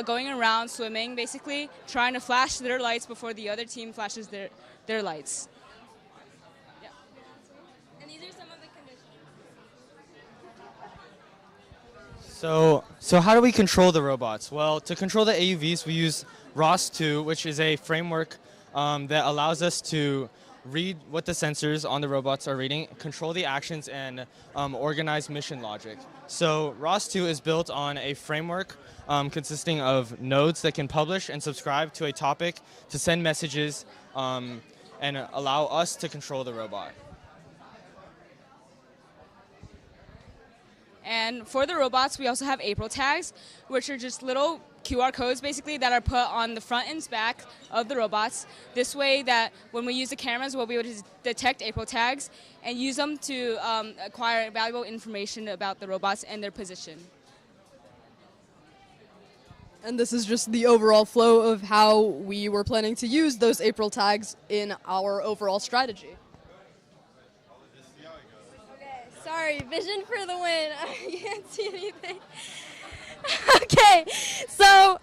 going around, swimming, basically, trying to flash their lights before the other team flashes their lights. Yeah. And these are some of the conditions. So how do we control the robots? Well, to control the AUVs, we use ROS2, which is a framework that allows us to read what the sensors on the robots are reading, control the actions, and organize mission logic. So ROS2 is built on a framework consisting of nodes that can publish and subscribe to a topic to send messages and allow us to control the robot. And for the robots, we also have April tags, which are just little QR codes basically that are put on the front and back of the robots. This way that when we use the cameras, we'll be able to detect April tags and use them to acquire valuable information about the robots and their position. And this is just the overall flow of how we were planning to use those April tags in our overall strategy. Sorry, vision for the win. I can't see anything. Okay, so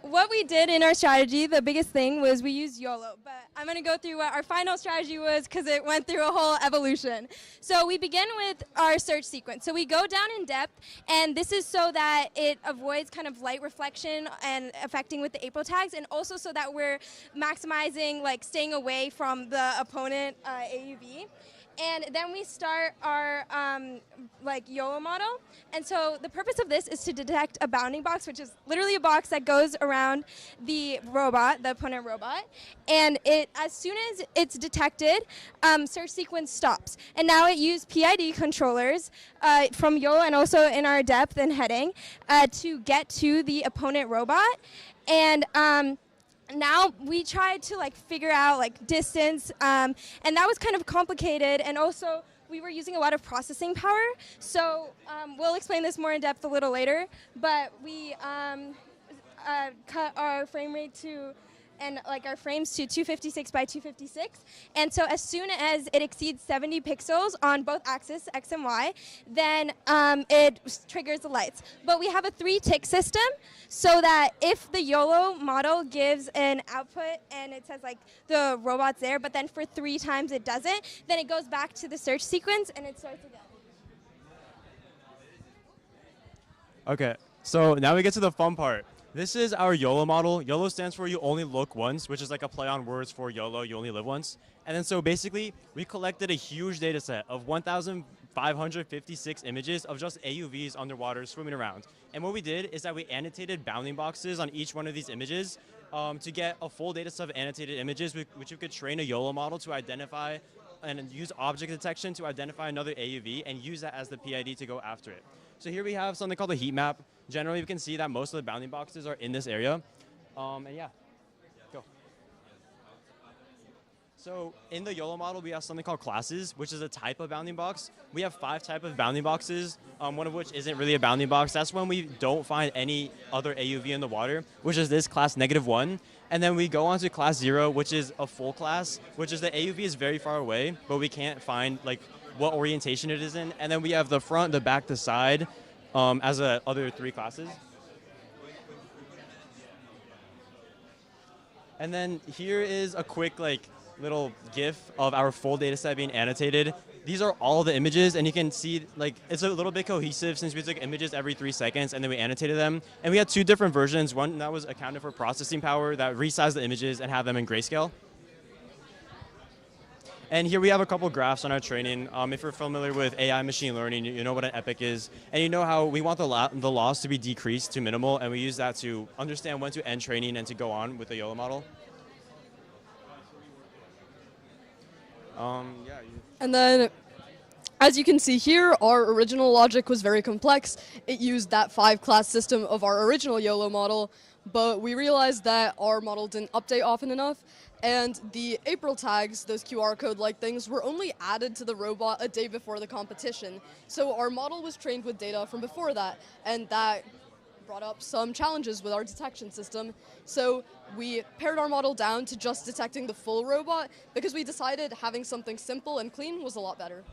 what we did in our strategy, the biggest thing was we used YOLO, but I'm going to go through what our final strategy was because it went through a whole evolution. So we begin with our search sequence. So we go down in depth, and this is so that it avoids kind of light reflection and affecting with the April tags, and also so that we're maximizing, like, staying away from the opponent AUV. And then we start our like YOLO model. And so the purpose of this is to detect a bounding box, which is literally a box that goes around the robot, the opponent robot. And as soon as it's detected, search sequence stops. And now it used PID controllers from YOLO and also in our depth and heading to get to the opponent robot. And now we tried to like figure out like distance, and that was kind of complicated, and also we were using a lot of processing power. So we'll explain this more in depth a little later, but we cut our frame rate to and like our frames to 256 by 256. And so as soon as it exceeds 70 pixels on both axes, X and Y, then it triggers the lights. But we have a 3-tick system so that if the YOLO model gives an output and it says like the robot's there, but then for 3 times it doesn't, then it goes back to the search sequence and it starts again. Okay, so now we get to the fun part. This is our YOLO model. YOLO stands for you only look once, which is like a play on words for YOLO, you only live once. And then so basically, we collected a huge data set of 1,556 images of just AUVs underwater swimming around. And what we did is that we annotated bounding boxes on each one of these images to get a full data set of annotated images, which we could train a YOLO model to identify and use object detection to identify another AUV and use that as the PID to go after it. So here we have something called a heat map. Generally, we can see that most of the bounding boxes are in this area. And yeah, go. So in the YOLO model, we have something called classes, which is a type of bounding box. We have 5 types of bounding boxes, one of which isn't really a bounding box. That's when we don't find any other AUV in the water, which is this class -1. And then we go on to class 0, which is a full class, which is the AUV is very far away, but we can't find like what orientation it is in. And then we have the front, the back, the side as the other 3 classes. And then here is a quick like little GIF of our full data set being annotated. These are all the images, and you can see like it's a little bit cohesive since we took images every 3 seconds and then we annotated them. And we had 2 different versions. One that was accounted for processing power that resized the images and had them in grayscale. And here we have a couple graphs on our training. If you're familiar with AI machine learning, you know what an epoch is. And you know how we want the loss to be decreased to minimal, and we use that to understand when to end training and to go on with the YOLO model. And then, as you can see here, our original logic was very complex. It used that 5-class system of our original YOLO model, but we realized that our model didn't update often enough, and the April tags, those QR code-like things, were only added to the robot a day before the competition. So our model was trained with data from before that, and that brought up some challenges with our detection system. So we pared our model down to just detecting the full robot because we decided having something simple and clean was a lot better.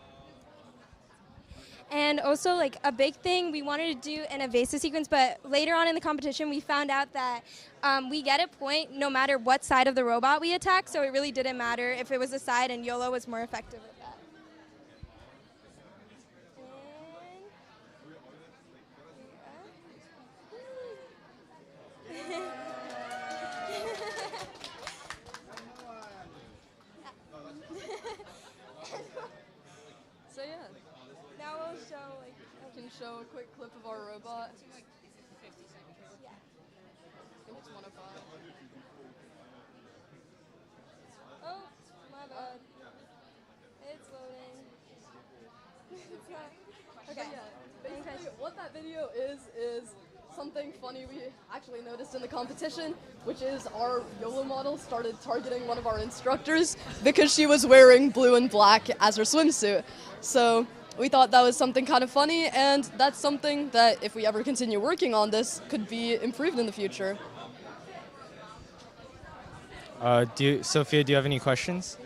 And also, like, a big thing we wanted to do an evasive sequence, but later on in the competition, we found out that we get a point no matter what side of the robot we attack, so it really didn't matter if it was a side, and YOLO was more effective with that. So yeah. Now we'll show, like, I can show a quick clip of our robot. Yeah. I think it's 105. Oh, my bad. It's loading. It's not. Okay. Yeah, basically what that video is something funny we actually noticed in the competition, which is our YOLO model started targeting one of our instructors because she was wearing blue and black as her swimsuit. So we thought that was something kind of funny, and that's something that if we ever continue working on this could be improved in the future. Sophia, do you have any questions?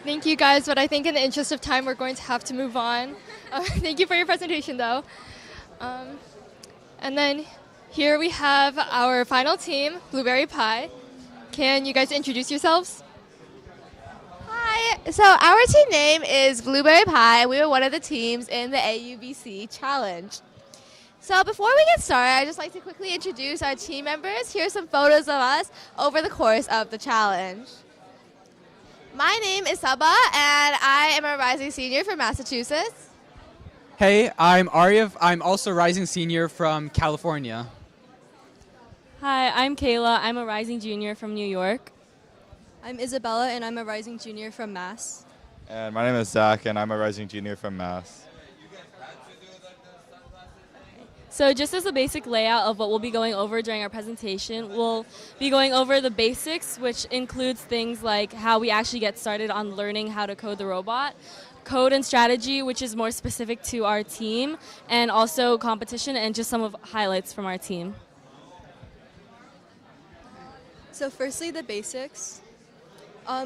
Thank you guys, but I think in the interest of time, we're going to have to move on. Thank you for your presentation, though. And then here we have our final team, Blueberry Pie. Can you guys introduce yourselves? Hi, so our team name is Blueberry Pie. We were one of the teams in the AUBC challenge. So before we get started, I'd just like to quickly introduce our team members. Here's some photos of us over the course of the challenge. My name is Saba, and I am a rising senior from Massachusetts. Hey, I'm Aryav. I'm also rising senior from California. Hi, I'm Kayla. I'm a rising junior from New York. I'm Isabella, and I'm a rising junior from Mass. And my name is Zach, and I'm a rising junior from Mass. So just as a basic layout of what we'll be going over during our presentation, we'll be going over the basics, which includes things like how we actually get started on learning how to code the robot, code and strategy, which is more specific to our team, and also competition and just some of highlights from our team. So firstly, the basics.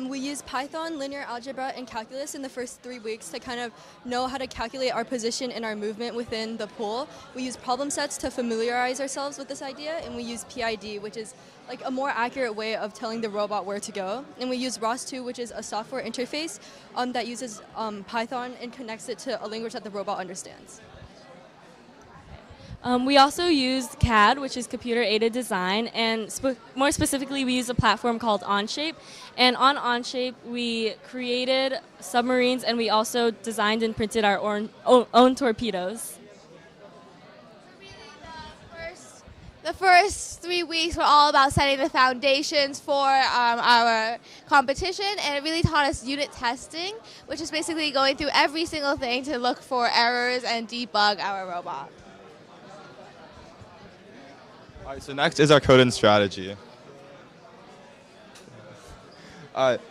We use Python, linear algebra, and calculus in the first 3 weeks to kind of know how to calculate our position and our movement within the pool. We use problem sets to familiarize ourselves with this idea, and we use PID, which is like a more accurate way of telling the robot where to go. And we use ROS2, which is a software interface that uses Python and connects it to a language that the robot understands. We also used CAD, which is computer-aided design, and more specifically, we use a platform called Onshape. And on Onshape, we created submarines, and we also designed and printed our own torpedoes. The first 3 weeks were all about setting the foundations for our competition, and it really taught us unit testing, which is basically going through every single thing to look for errors and debug our robot. All right, so next is our code and strategy.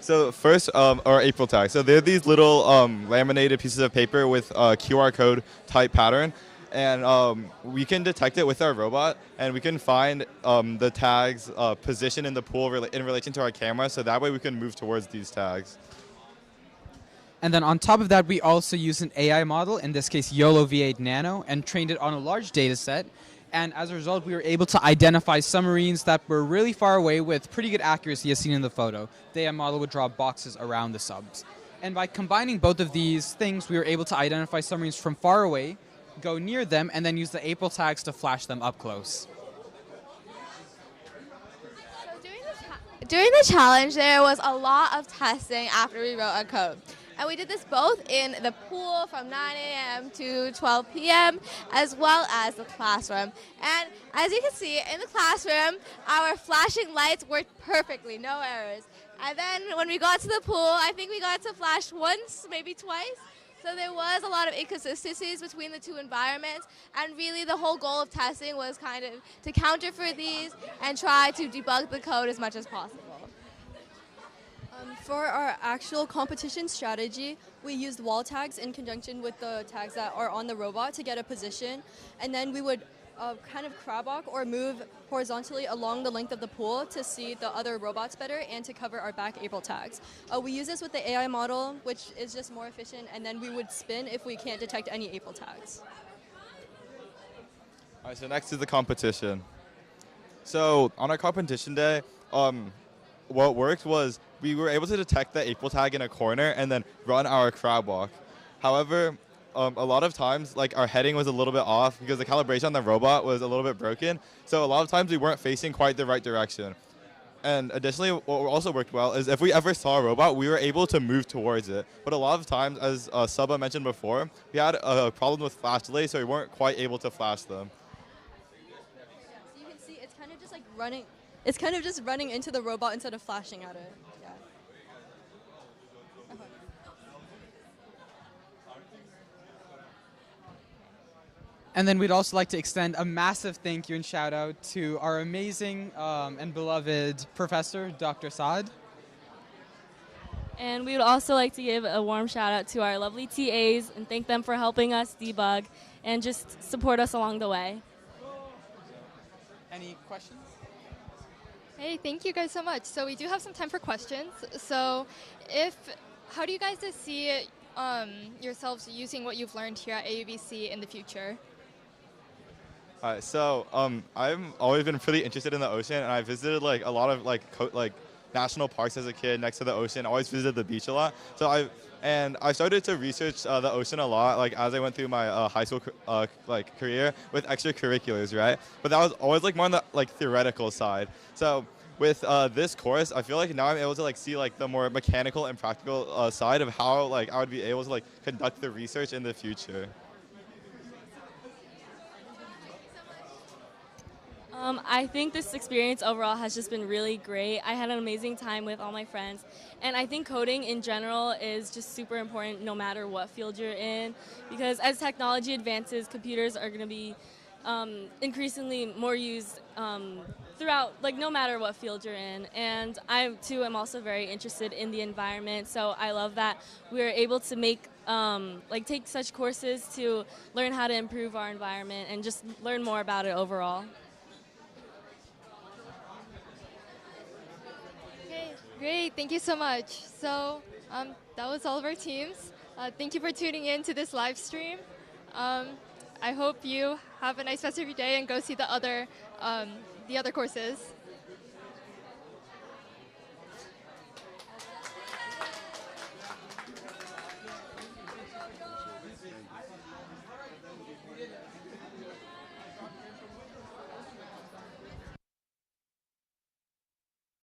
So first, our April tag. So they're these little laminated pieces of paper with a QR code type pattern, and we can detect it with our robot, and we can find the tag's position in the pool in relation to our camera, so that way we can move towards these tags. And then on top of that, we also use an AI model, in this case YOLO V8 Nano, and trained it on a large data set. And as a result, we were able to identify submarines that were really far away with pretty good accuracy as seen in the photo. The AI model would draw boxes around the subs. And by combining both of these things, we were able to identify submarines from far away, go near them, and then use the April tags to flash them up close. During the challenge, there was a lot of testing after we wrote our code. And we did this both in the pool from 9 a.m. to 12 p.m. as well as the classroom. And as you can see, in the classroom, our flashing lights worked perfectly, no errors. And then when we got to the pool, I think we got to flash once, maybe twice. So there was a lot of inconsistencies between the two environments. And really the whole goal of testing was kind of to counter for these and try to debug the code as much as possible. For our actual competition strategy, we used wall tags in conjunction with the tags that are on the robot to get a position, and then we would kind of crab walk or move horizontally along the length of the pool to see the other robots better and to cover our back April tags. We use this with the AI model, which is just more efficient, and then we would spin if we can't detect any April tags. All right, so next is the competition. So on our competition day, what worked was we were able to detect the April tag in a corner and then run our crab walk. However, a lot of times, like, our heading was a little bit off because the calibration on the robot was a little bit broken. So a lot of times we weren't facing quite the right direction. And additionally, what also worked well is if we ever saw a robot, we were able to move towards it. But a lot of times, as Saba mentioned before, we had a problem with flash delay, so we weren't quite able to flash them. So you can see it's kind of just like running. It's kind of just running into the robot instead of flashing at it. Yeah. And then we'd also like to extend a massive thank you and shout out to our amazing and beloved professor, Dr. Saad. And we would also like to give a warm shout out to our lovely TAs and thank them for helping us debug and just support us along the way. Any questions? Hey, thank you guys so much. So we do have some time for questions. So how do you guys see yourselves using what you've learned here at AUBC in the future? All right, so I've always been pretty interested in the ocean, and I visited like a lot of like national parks as a kid next to the ocean. I always visited the beach a lot. So I started to research the ocean a lot, like as I went through my high school career with extracurriculars, right? But that was always like more on the like theoretical side. So with this course, I feel like now I'm able to like see like the more mechanical and practical side of how like I would be able to like conduct the research in the future. I think this experience overall has just been really great. I had an amazing time with all my friends, and I think coding in general is just super important no matter what field you're in, because as technology advances, computers are going to be increasingly more used throughout, like no matter what field you're in. And I too am also very interested in the environment, so I love that we're able to make like take such courses to learn how to improve our environment and just learn more about it overall. Great, thank you so much. So that was all of our teams. Thank you for tuning in to this live stream. I hope you have a nice rest of your day and go see the other courses.